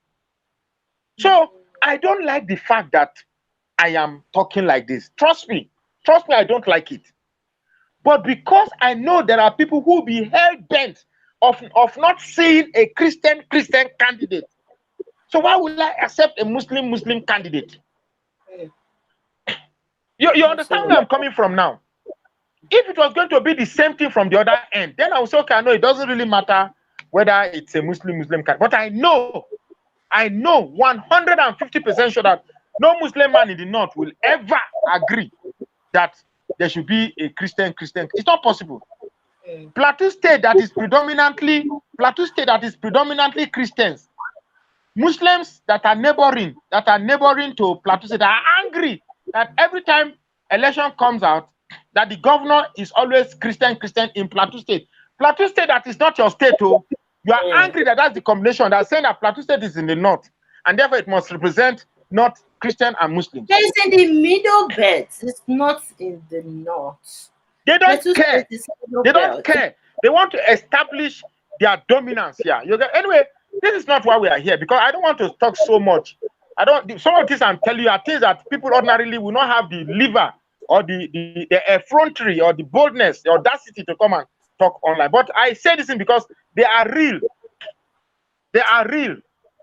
So I don't like the fact that I am talking like this. Trust me, I don't like it. But because I know there are people who be hell bent of not seeing a Christian candidate. So why would I accept a Muslim candidate? You understand where I'm coming from now? If it was going to be the same thing from the other end, then I would say, okay, I know it doesn't really matter whether it's a Muslim candidate. But I know 150% sure that no Muslim man in the north will ever agree that there should be a Christian. It's not possible. Plateau State that is predominantly Christians. Muslims that are neighboring to Plateau State are angry that every time election comes out, that the governor is always Christian in Plateau State. Plateau State that is not your state, you are angry that that's the combination. That's saying that Plateau State is in the north, and therefore it must represent not Christian and Muslims. It's in the middle belt. It's not in the north. They don't care. They don't care. They want to establish their dominance here. Anyway, this is not why we are here, because I don't want to talk so much. Some of these I'm telling you are things that people ordinarily will not have the liver or the effrontery or the boldness, the audacity to come and talk online. But I say this because they are real. They are real.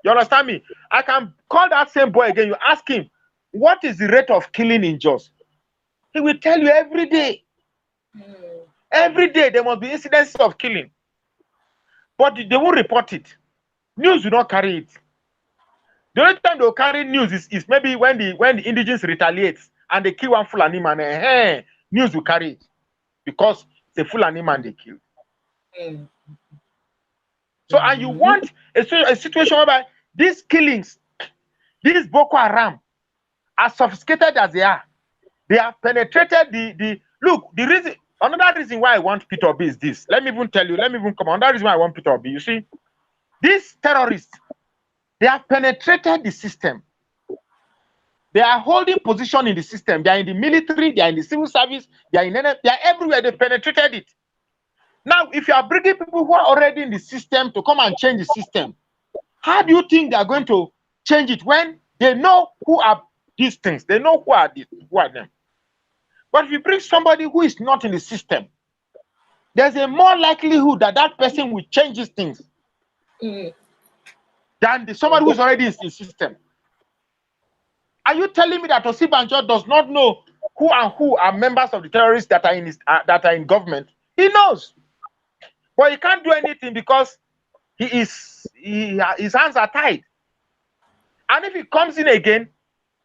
You understand me? I can call that same boy again. You ask him, what is the rate of killing in Jos? He will tell you every day. Every day there must be incidents of killing. But they won't report it. News will not carry it. The only time they'll carry news is maybe when the indigenous retaliates and they kill one Fulani man. News will carry it because it's a Fulani man they killed. So, and you want a situation whereby these killings, these Boko Haram, as sophisticated as they have penetrated the reason. Another reason why I want Peter Obi is this. Let me even come. Another reason why I want Peter Obi. You see, these terrorists, they have penetrated the system. They are holding position in the system. They are in the military. They are in the civil service. They are everywhere. They penetrated it. Now, if you are bringing people who are already in the system to come and change the system, how do you think they are going to change it when they know who are these things? They know who are them. But if you bring somebody who is not in the system, there's a more likelihood that person will change these things than somebody who is already in the system. Are you telling me that Osibanjo does not know who are members of the terrorists that are in government? He knows, but he can't do anything because his hands are tied. And if he comes in again,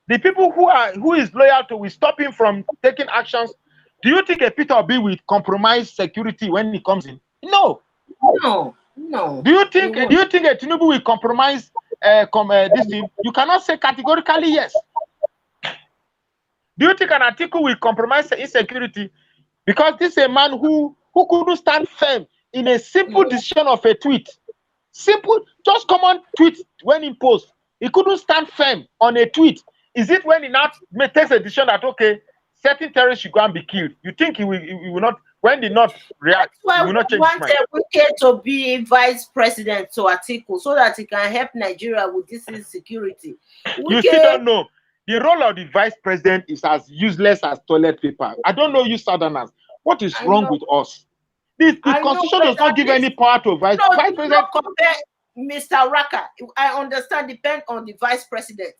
the people who is loyal to will stop him from taking actions. Do you think a Peter Obi will compromise security when he comes in? No. No. Do you think a Tinubu will compromise this thing, you cannot say categorically yes. Do you think an article will compromise insecurity? Because this is a man who couldn't stand firm in a simple decision of a tweet. Simple, just common tweet when he posts. He couldn't stand firm on a tweet. Is it when he now takes a decision that, okay, certain terrorists should go and be killed? You think he will not, when they not react, he will not change his mind? That's why we want Wike to be vice president to Atiku so that he can help Nigeria with this insecurity. You still don't know. The role of the vice president is as useless as toilet paper. I don't know you Southerners. What is wrong with us? The constitution does not give any power to vice president. Compare Mr. Raka. I understand, depend on the vice president.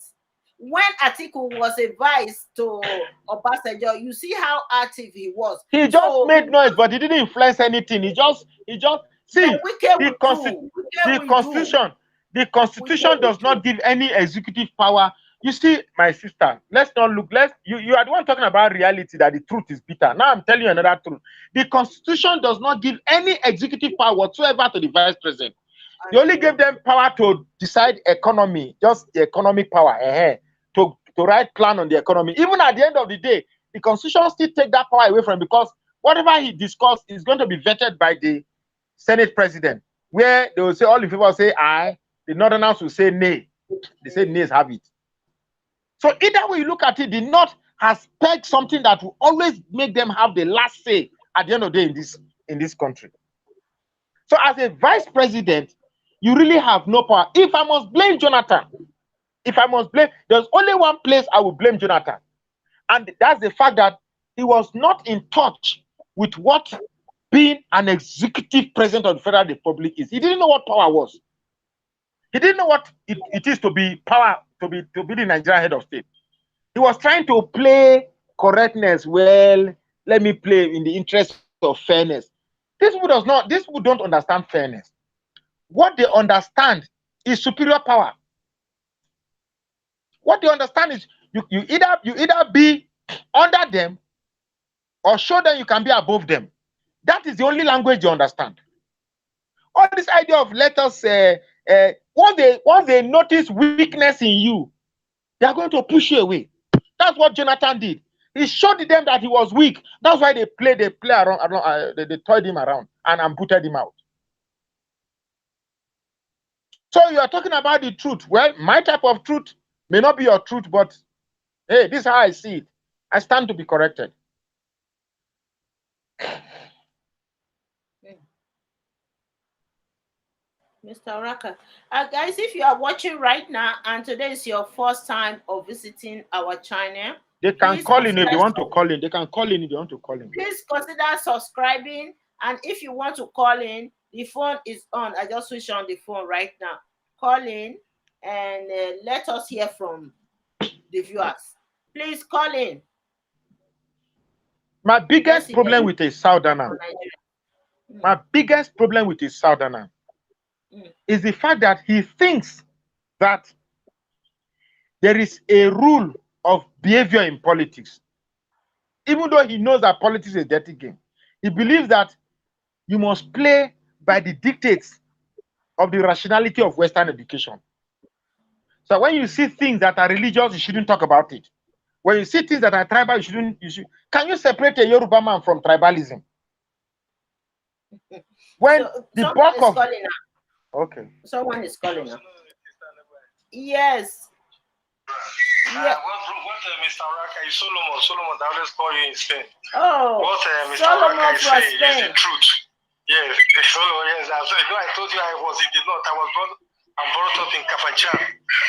When Atiku was a vice to Obasanjo, you see how active he was. He just made noise, but he didn't influence anything. He just see the constitution does not give any executive power. You see, my sister, let's not look. You are the one talking about reality, that the truth is bitter. Now I'm telling you another truth. The constitution does not give any executive power whatsoever to the vice president. They only gave them power to decide economy, just the economic power, to write plan on the economy. Even at the end of the day, the constitution still take that power away from him, because whatever he discussed is going to be vetted by the Senate president, where they will say, all the people say aye, the Northerners will say nay. They say nays have it. So either way you look at it, the North has pegged something that will always make them have the last say at the end of the day in this country. So as a vice president, you really have no power. If I must blame Jonathan, there's only one place I will blame Jonathan. And that's the fact that he was not in touch with what being an executive president of the Federal Republic is. He didn't know what power was. He didn't know what it is to be power, to be the Nigerian head of state. He was trying to play correctness. Well, let me play in the interest of fairness. These people don't understand fairness. What they understand is superior power. What they understand is you either be under them or show them you can be above them. That is the only language you understand. All this idea of let us once they notice weakness in you, they are going to push you away. That's what Jonathan did. He showed them that he was weak. That's why they around, they toyed him around and booted him out. So you are talking about the truth. Well, my type of truth may not be your truth, but hey, this is how I see it. I stand to be corrected. Mr. Raka. Guys, if you are watching right now and today is your first time of visiting our channel, they can call in if they want to call in. They can call in if they want to call in. Please consider subscribing. And if you want to call in, the phone is on. I just switched on the phone right now. Call in and let us hear from the viewers. Please call in. My biggest problem with a Southerner, is the fact that he thinks that there is a rule of behavior in politics. Even though he knows that politics is a dirty game, he believes that you must play by the dictates of the rationality of Western education. So when you see things that are religious, you shouldn't talk about it. When you see things that are tribal, you should. Can you separate a Yoruba man from tribalism? When the bulk of okay, someone is calling now. Yes. Yeah. What Mr. Raka is Solomon, that always call you in Spain. Oh, what Mr. Solomon Raka is saying Spain. is the truth. Yes, Solomon, yes. I told you I was in the north. I was brought up in Kafanchan,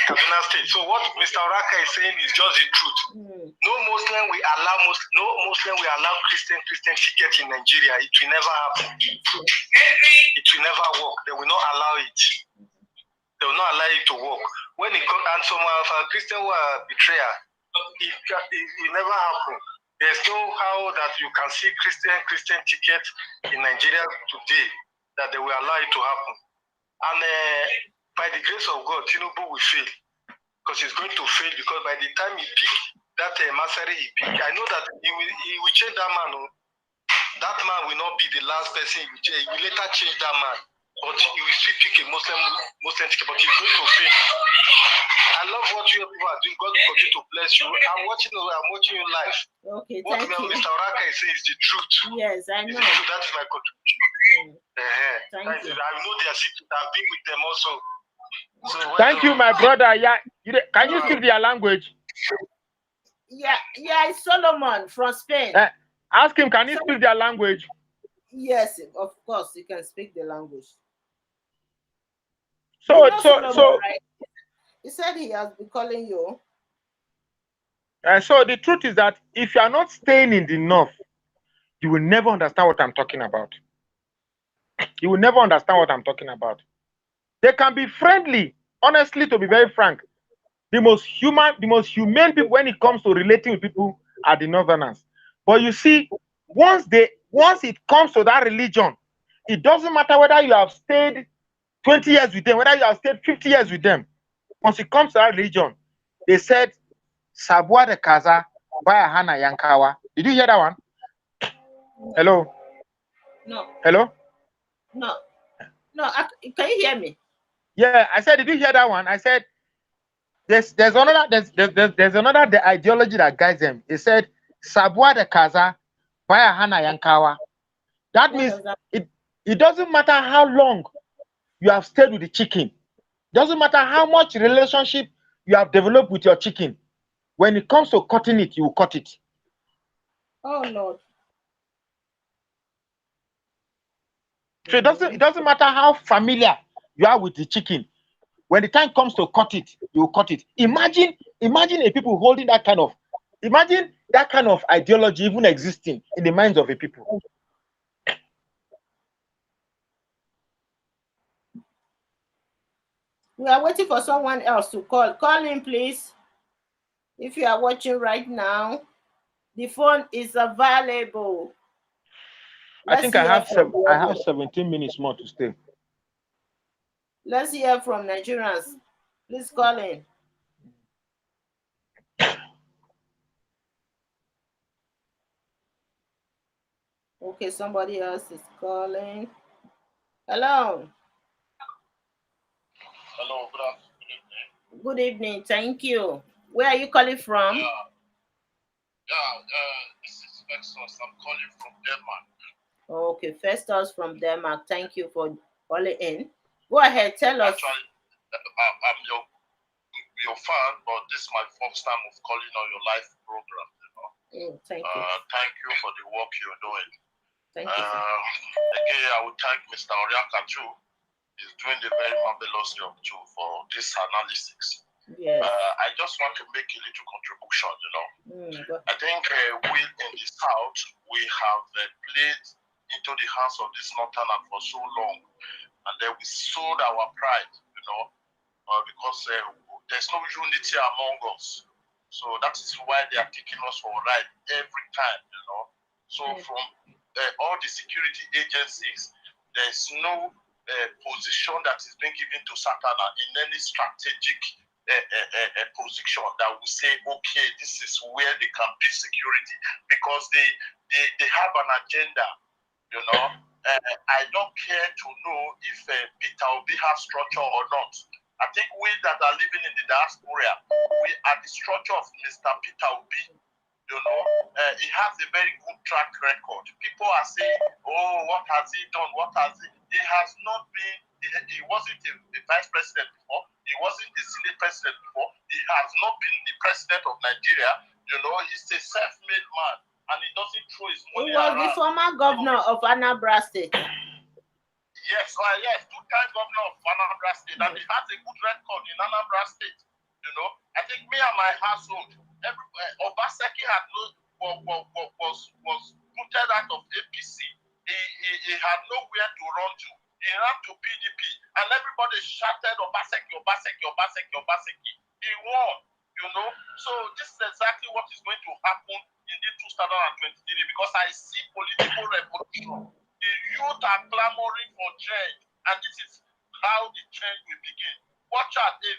Kaduna State. So what Mr. Raka is saying is just the truth. No Muslim will allow Christian ticket in Nigeria. It will never happen. It will never work. They will not allow it. They will not allow it to work. When it comes, and some of our Christian were betrayer, it will never happen. There's no how that you can see Christian tickets in Nigeria today that they will allow it to happen. And by the grace of God, Tinubu will fail, because he's going to fail, because by the time he pick that Masari he pick, I know that he will change that man. That man will not be the last person. He will later change that man. but he will still pick a Muslim ticket, but he's going to fail. I love what you people are doing. God will continue to bless you. I'm watching you live. Okay, what thank you. Mr. Oraka is saying is the truth. Yes, I know. That's my contribution. Thank you. I know they are secret. I've been with them also. So Thank you, my brother. Yeah, can you speak their language? Yeah, it's Solomon from Spain. Ask him, can he speak their language? Yes, of course, he can speak the language. So, right? He said he has been calling you. So the truth is that if you are not staying in the north, you will never understand what I'm talking about. You will never understand what I'm talking about. They can be friendly, honestly, to be very frank. The most humane people when it comes to relating with people are the northerners. But you see, once it comes to that religion, it doesn't matter whether you have stayed 20 years with them, whether you have stayed 50 years with them. Once it comes to that religion, they said, Sabua de Kaza, Baya Hana Yankawa. Did you hear that one? Hello? No. Hello? No. Can you hear me? Yeah, I said, did you hear that one? I said, there's another the ideology that guides them. It said, Sabua de Kaza, Baya Hana Yankawa. That means it doesn't matter how long you have stayed with the chicken. Doesn't matter how much relationship you have developed with your chicken. When it comes to cutting it, you will cut it. Oh Lord. So it doesn't matter how familiar you are with the chicken. When the time comes to cut it, you will cut it. Imagine a people holding that kind of ideology even existing in the minds of a people. We are waiting for someone else to call. Call in, please. If you are watching right now, the phone is available. I think I have 17 minutes more to stay. Let's hear from Nigerians. Please call in. Okay, somebody else is calling. Hello. Hello, good afternoon. Good evening. Thank you. Where are you calling from? This is Festus. I'm calling from Denmark. Okay, Festus from Denmark. Thank you for calling in. Go ahead, tell us. Actually, I'm your fan, but this is my first time of calling on your live program. Thank you. Thank you for the work you're doing. Thank you. Again, I would thank Mr. Oriaka too. He's doing a very marvelous job too for this analysis. Yes. I just want to make a little contribution, I think we in the South, we have played into the hands of this Northern for so long, and then we sold our pride, because there's no unity among us. So that is why they are taking us for a ride every time, So from all the security agencies, there's no position that is being given to Satana in any strategic position that will say, okay, this is where they can be security, because they have an agenda, I don't care to know if Peter Obi has structure or not. I think we that are living in the diaspora, we are the structure of Mr. Peter Obi. He has a very good track record. People are saying, oh, what has he done? What has he? He has not been, he wasn't a vice president before. He wasn't the Senate president before. He has not been the president of Nigeria. He's a self-made man, and he doesn't throw his money around. He was the former governor of Anambra State. Yes, two-time governor of Anambra State, and he has a good record in Anambra State. I think me and my household, Obaseki was booted out of APC. He had nowhere to run to. He ran to PDP, and everybody shouted Obaseki. He won, So this is exactly what is going to happen in the 2023, because I see political revolution. The youth are clamoring for change, and this is how the change will begin. Watch out, a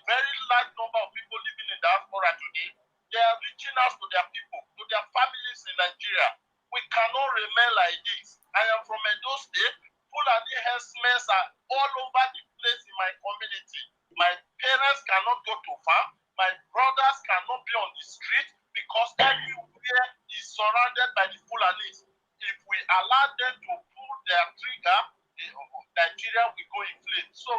very large number of people living in diaspora today, they are reaching out to their people, to their families in Nigeria. We cannot remain like this. I am from Edo State. Fulani herdsmen are all over the place in my community. My parents cannot go to farm. My brothers cannot be on the street because everywhere is surrounded by the Fulanis. If we allow them to pull their trigger, Nigeria will go inflate. So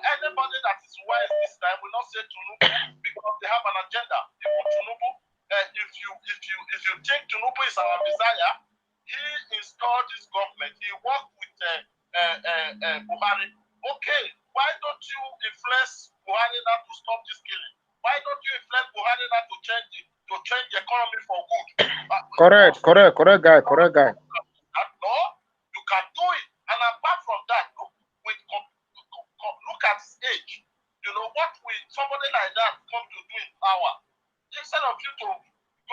anybody that is wise this time will not say Tinubu because they have an agenda. Tinubu, if you think Tinubu is our Messiah, he installed this government. He worked with Buhari. Okay, why don't you influence Buhari now to stop this killing? Why don't you influence Buhari now to change the economy for good? Correct, guy. No, you can do it. And apart from that, look at his age. You know what will somebody like that come to do in power? Instead of you to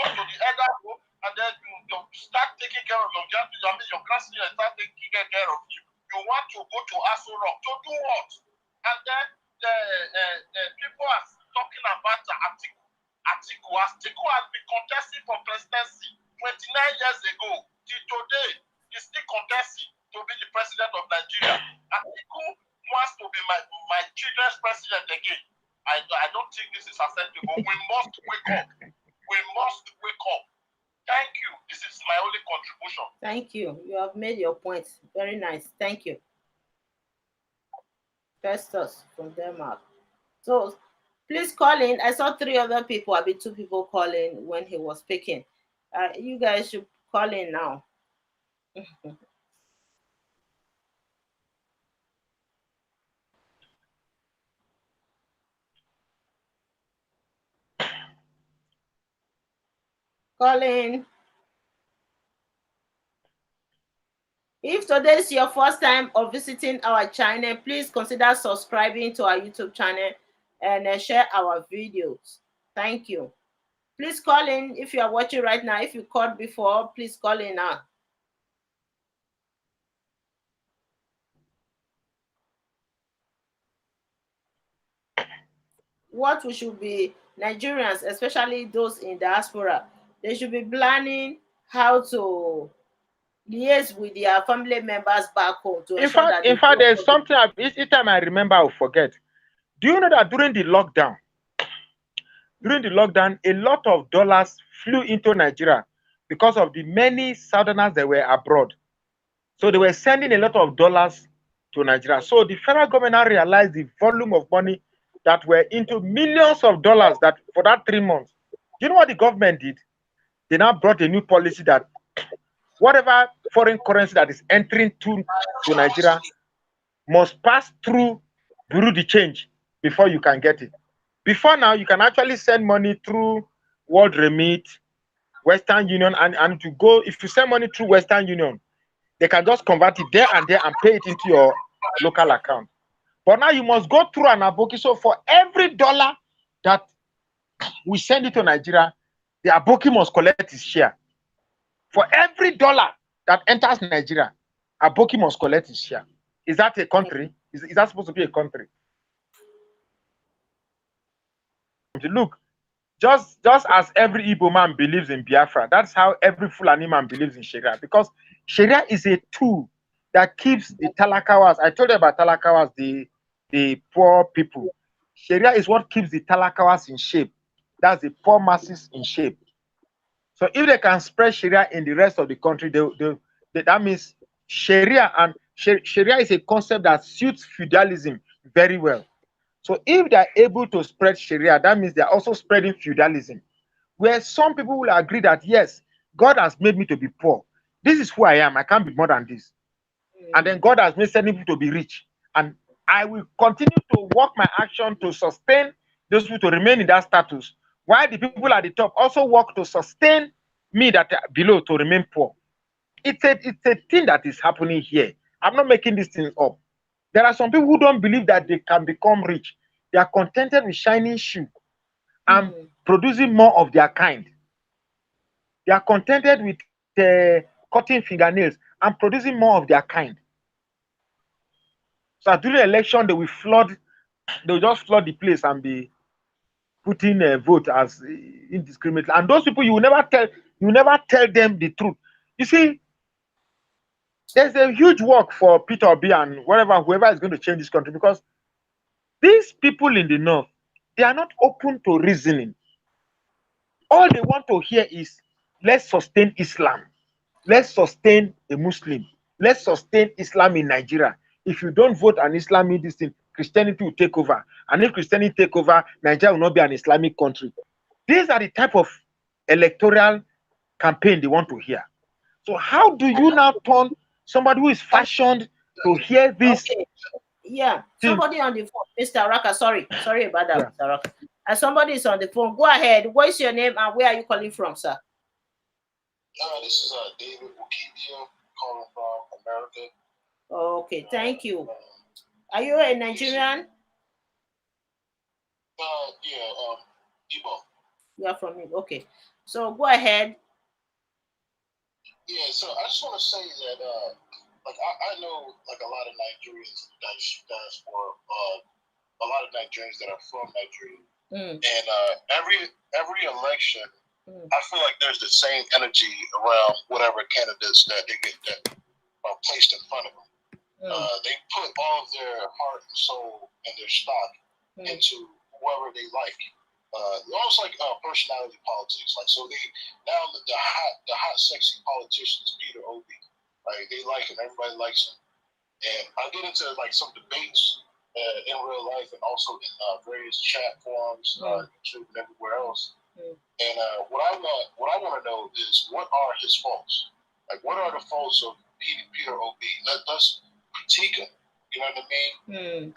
go to the elder room and then you start taking care of your grandchildren start taking care of you. You want to go to Aso Rock to do what? And then the people are talking about Atiku. Atiku has been contesting for presidency 29 years ago. Till today, he's still contesting to be the president of Nigeria. Atiku wants to be my children's president again. I don't think this is acceptable. We must wake up. We must wake up. Thank you. This is my only contribution. Thank you. You have made your point. Very nice. Thank you. Festus from Denmark. So please call in. I saw 3 other people. I'll be 2 people calling when he was speaking. You guys should call in now. Call in. If today is your first time of visiting our channel, please consider subscribing to our YouTube channel and share our videos. Thank you. Please call in if you are watching right now. If you called before, please call in now. What we should be, Nigerians, especially those in diaspora, they should be planning how to liaise with their family members back home to ensure that. In fact, there's something each time I remember, I'll forget. Do you know that during the lockdown, a lot of dollars flew into Nigeria because of the many Southerners that were abroad. So they were sending a lot of dollars to Nigeria. So the federal government now realized the volume of money that were into millions of dollars that for that 3 months. Do you know what the government did? They now brought a new policy that whatever foreign currency that is entering to Nigeria must pass through Bureau de Change before you can get it. Before now, you can actually send money through World Remit, Western Union, and to go, if you send money through Western Union, they can just convert it there and pay it into your local account. But now you must go through an aboki. So for every dollar that we send it to Nigeria, the aboki must collect his share. For every dollar that enters Nigeria, aboki must collect his share. Is that a country? Is that supposed to be a country? Look, just as every Igbo man believes in Biafra, that's how every Fulani man believes in Sharia. Because Sharia is a tool that keeps the Talakawas. I told you about Talakawas, the poor people. Sharia is what keeps the Talakawas in shape. That's the poor masses in shape. So if they can spread Sharia in the rest of the country, that means Sharia, and Sharia is a concept that suits feudalism very well. So if they're able to spread Sharia, that means they're also spreading feudalism. Where some people will agree that, yes, God has made me to be poor. This is who I am. I can't be more than this. And then God has made certain people to be rich. And I will continue to work my action to sustain those people to remain in that status, while the people at the top also work to sustain me that are below to remain poor. It's a thing that is happening here. I'm not making this thing up. There are some people who don't believe that they can become rich. They are contented with shining shoe and producing more of their kind. They are contented with cutting fingernails and producing more of their kind. So during the election, they will just flood the place and be putting a vote as indiscriminately. And those people, you will never tell them the truth. You see, there's a huge work for Peter Obi and whoever is going to change this country, because these people in the north, they are not open to reasoning. All they want to hear is, let's sustain Islam. Let's sustain a Muslim. Let's sustain Islam in Nigeria. If you don't vote an Islamic this thing, Christianity will take over. And if Christianity take over, Nigeria will not be an Islamic country. These are the type of electoral campaign they want to hear. So how do you now turn somebody who is fashioned to hear this? Okay. Yeah, thing? somebody on the phone, Mr. Raka. Sorry about that, Yeah. Mr. Raka. And somebody is on the phone. Go ahead. What is your name and where are you calling from, sir? This is David Wukibia calling from America. Okay, thank you. Are you a Nigerian? Igbo. You are from me. Okay. So go ahead. Yeah, so I just want to say that, I know, like, a lot of Nigerians diaspora, a lot of Nigerians that are from Nigeria. And every election, I feel like there's the same energy around whatever candidates that they get that are placed in front of them. They put all of their heart and soul and their stock into whoever they like. Almost like personality politics. Like, so now the hot sexy politician is Peter Obi. Right? They like him. Everybody likes him. And I get into like some debates in real life and also in various chat forums, YouTube and everywhere else. And what I want to know is, what are his faults? Like, what are the faults of Peter Obi? Let's critique him. You know what I mean?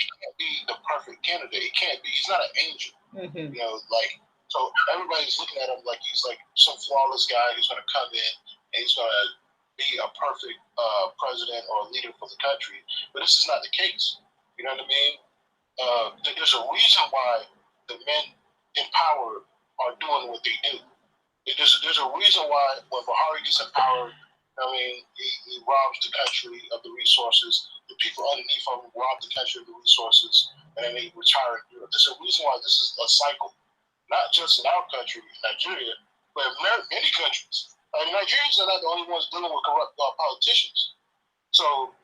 He can't be the perfect candidate. He can't be. He's not an angel. You know, like, so everybody's looking at him like he's like some flawless guy who's going to come in and he's going to be a perfect president or leader for the country. But this is not the case. You know what I mean? There's a reason why the men in power are doing what they do. There's a reason why when Buhari gets in power, I mean, he robs the country of the resources. The people underneath him rob the country of the resources, and then they retire. There's a reason why this is a cycle, not just in our country, Nigeria, but in many countries. Nigerians are not the only ones dealing with corrupt politicians. So,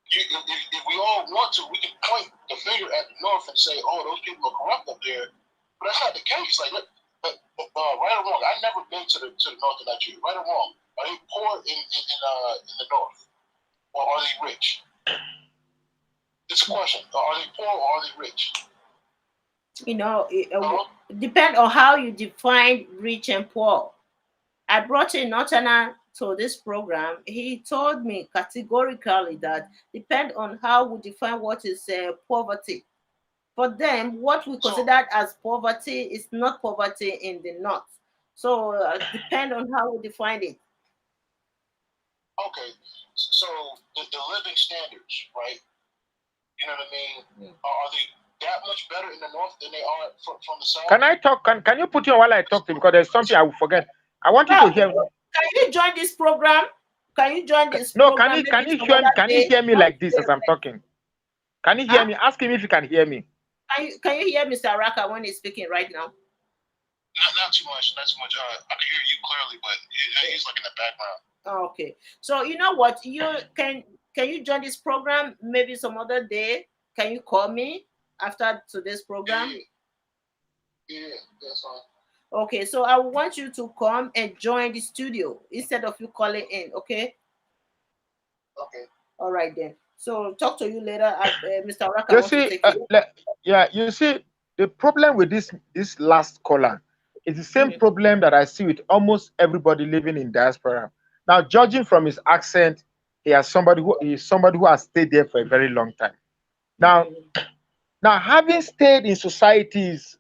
if we all want to, we can point the finger at the North and say, "Oh, those people are corrupt up there," but that's not the case. Like, right or wrong, I've never been to the north of Nigeria. Right or wrong, are they poor in the north, or are they rich? It's a question. Are they poor or are they rich? You know, it depends on how you define rich and poor. I brought in Northerner to this program. He told me categorically that depend on how we define what is poverty. For them, what we consider as poverty is not poverty in the north. So depend on how we define it. Okay, so the living standards, right? You know what I mean? Are they that much better in the north than they are from the south? Can I talk? Can you put in while I talk to you? Because there's something I will forget. I want you to hear. Can you join this program? Can you join this No, program? can you hear me like this as I'm talking? Can you hear me? Ask him if you can hear me. Can you hear Mr. Raka when he's speaking right now? Not too much. Not too much. I can hear you clearly, but he's like in the background. Okay. So you know what? Can you join this program maybe some other day? Can you call me after today's program? Yeah, that's fine. Okay, so I want you to come and join the studio instead of you calling in, okay? Okay. All right then. So talk to you later. Mr. Raka, You see, you see, the problem with this last caller is the same problem that I see with almost everybody living in diaspora. Now, judging from his accent, he is somebody who has stayed there for a very long time. Now, having stayed in societies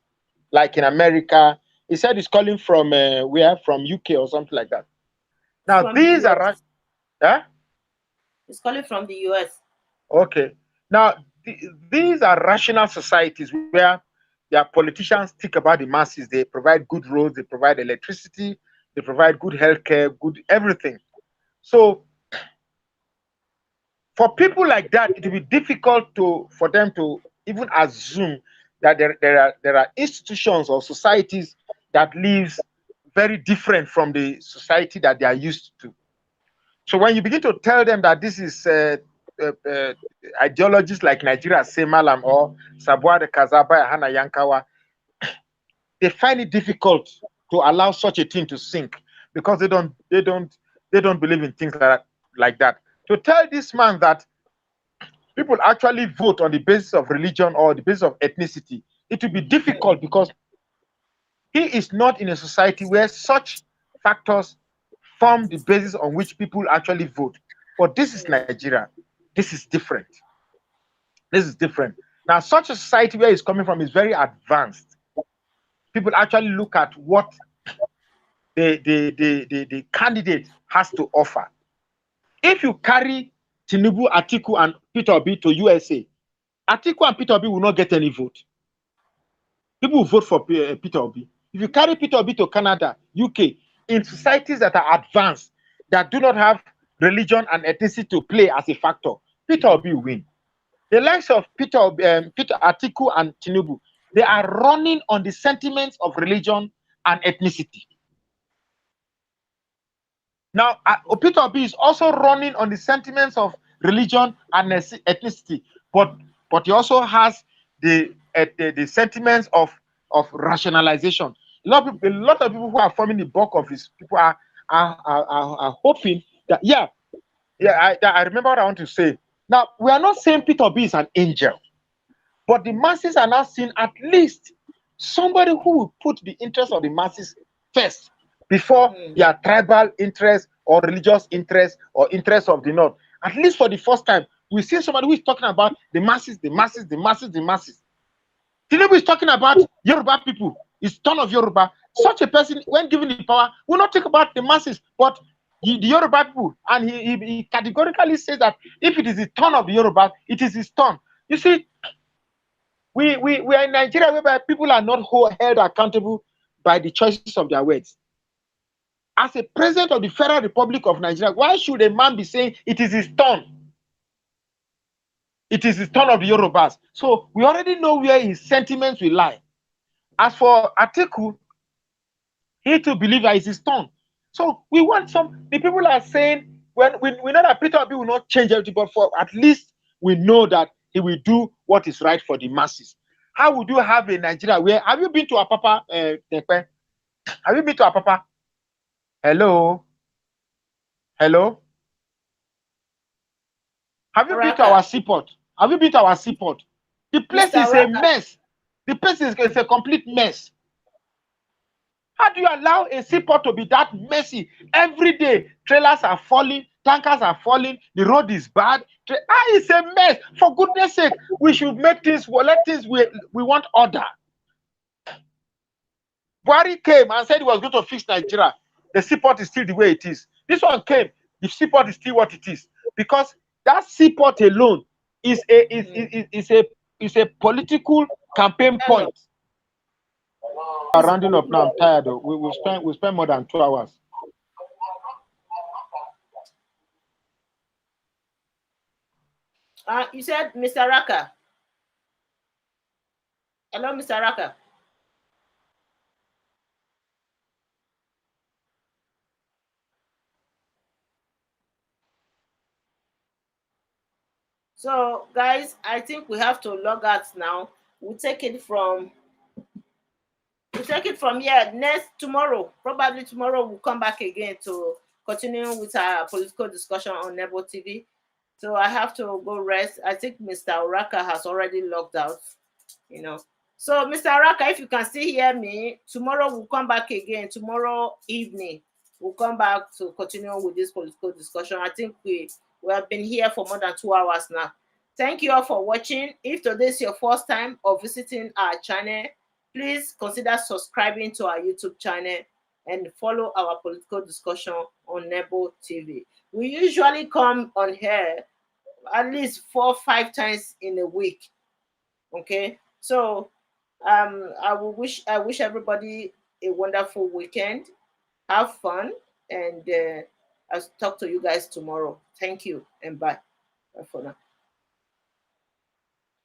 like in America, he said he's calling from where? From UK or something like that. Now, from these are He's calling from the US. Okay. Now, these are rational societies where their politicians think about the masses. They provide good roads, they provide electricity, they provide good healthcare, good everything. So, for people like that, it will be difficult for them to even assume that there are institutions or societies that lives very different from the society that they are used to. So when you begin to tell them that this is ideologies like Nigeria, Semalam or Sabwa de Kazaba, Hana Yankawa, they find it difficult to allow such a thing to sink because they don't believe in things like that. To tell this man that people actually vote on the basis of religion or the basis of ethnicity, it will be difficult because he is not in a society where such factors form the basis on which people actually vote. But this is Nigeria. This is different. This is different. Now, such a society where it's coming from is very advanced. People actually look at what the candidate has to offer. If you carry Tinubu, Atiku, and Peter Obi to USA, Atiku and Peter Obi will not get any vote. People will vote for Peter Obi. If you carry Peter Obi to Canada, UK, in societies that are advanced, that do not have religion and ethnicity to play as a factor, Peter Obi will win. The likes of Peter Atiku and Tinubu, they are running on the sentiments of religion and ethnicity. Now, Peter Obi is also running on the sentiments of religion and ethnicity, but he also has the sentiments of rationalization. A lot of people who are forming the bulk of his people are hoping that I remember what I want to say. Now, we are not saying Peter Obi is an angel, but the masses are now seeing at least somebody who will put the interest of the masses first before their tribal interest or religious interest or interest of the North. At least for the first time, we see somebody who is talking about the masses, the masses, the masses, the masses. Tinubu is talking about Yoruba people. It's turn of Yoruba. Such a person, when given the power, will not talk about the masses, but the Yoruba people. And he categorically says that if it is the turn of the Yoruba, it is his turn. You see, we are in Nigeria whereby people are not held accountable by the choices of their words. As a president of the Federal Republic of Nigeria, why should a man be saying it is his turn? It is his turn of the Yorubas. So we already know where his sentiments will lie. As for Atiku, he to believe that it's his turn. So we want the people are saying, when we know that Peter Obi will not change everything, but for at least we know that he will do what is right for the masses. How would you have a Nigeria where, have you been to Apapa, Tekpe? Have you been to Apapa? Hello? Hello? Have you been to our seaport? Have you been to our seaport? The place is a mess. The place is a complete mess. How do you allow a seaport to be that messy? Every day, trailers are falling, tankers are falling, the road is bad. It's a mess. For goodness sake, we should make things, we want order. Buhari came and said he was going to fix Nigeria. The seaport is still the way it is. This one came, the seaport is still what it is. Because that seaport alone is a political campaign point. Rounding up now, I'm tired. We spend more than 2 hours. You said Mr. Raka. Hello, Mr. Raka. So, guys, I think we have to log out now. We'll take it from here tomorrow. Probably tomorrow we'll come back again to continue with our political discussion on Nebo TV. So I have to go rest. I think Mr. Oraka has already logged out, So Mr. Oraka, if you can still hear me, tomorrow we'll come back again. Tomorrow evening, we'll come back to continue with this political discussion. I think we have been here for more than 2 hours now. Thank you all for watching. If today is your first time of visiting our channel, please consider subscribing to our YouTube channel and follow our political discussion on Nebo TV. We usually come on here at least 4 or 5 times in a week. Okay, so I wish everybody a wonderful weekend. Have fun, and I'll talk to you guys tomorrow. Thank you, and bye for now.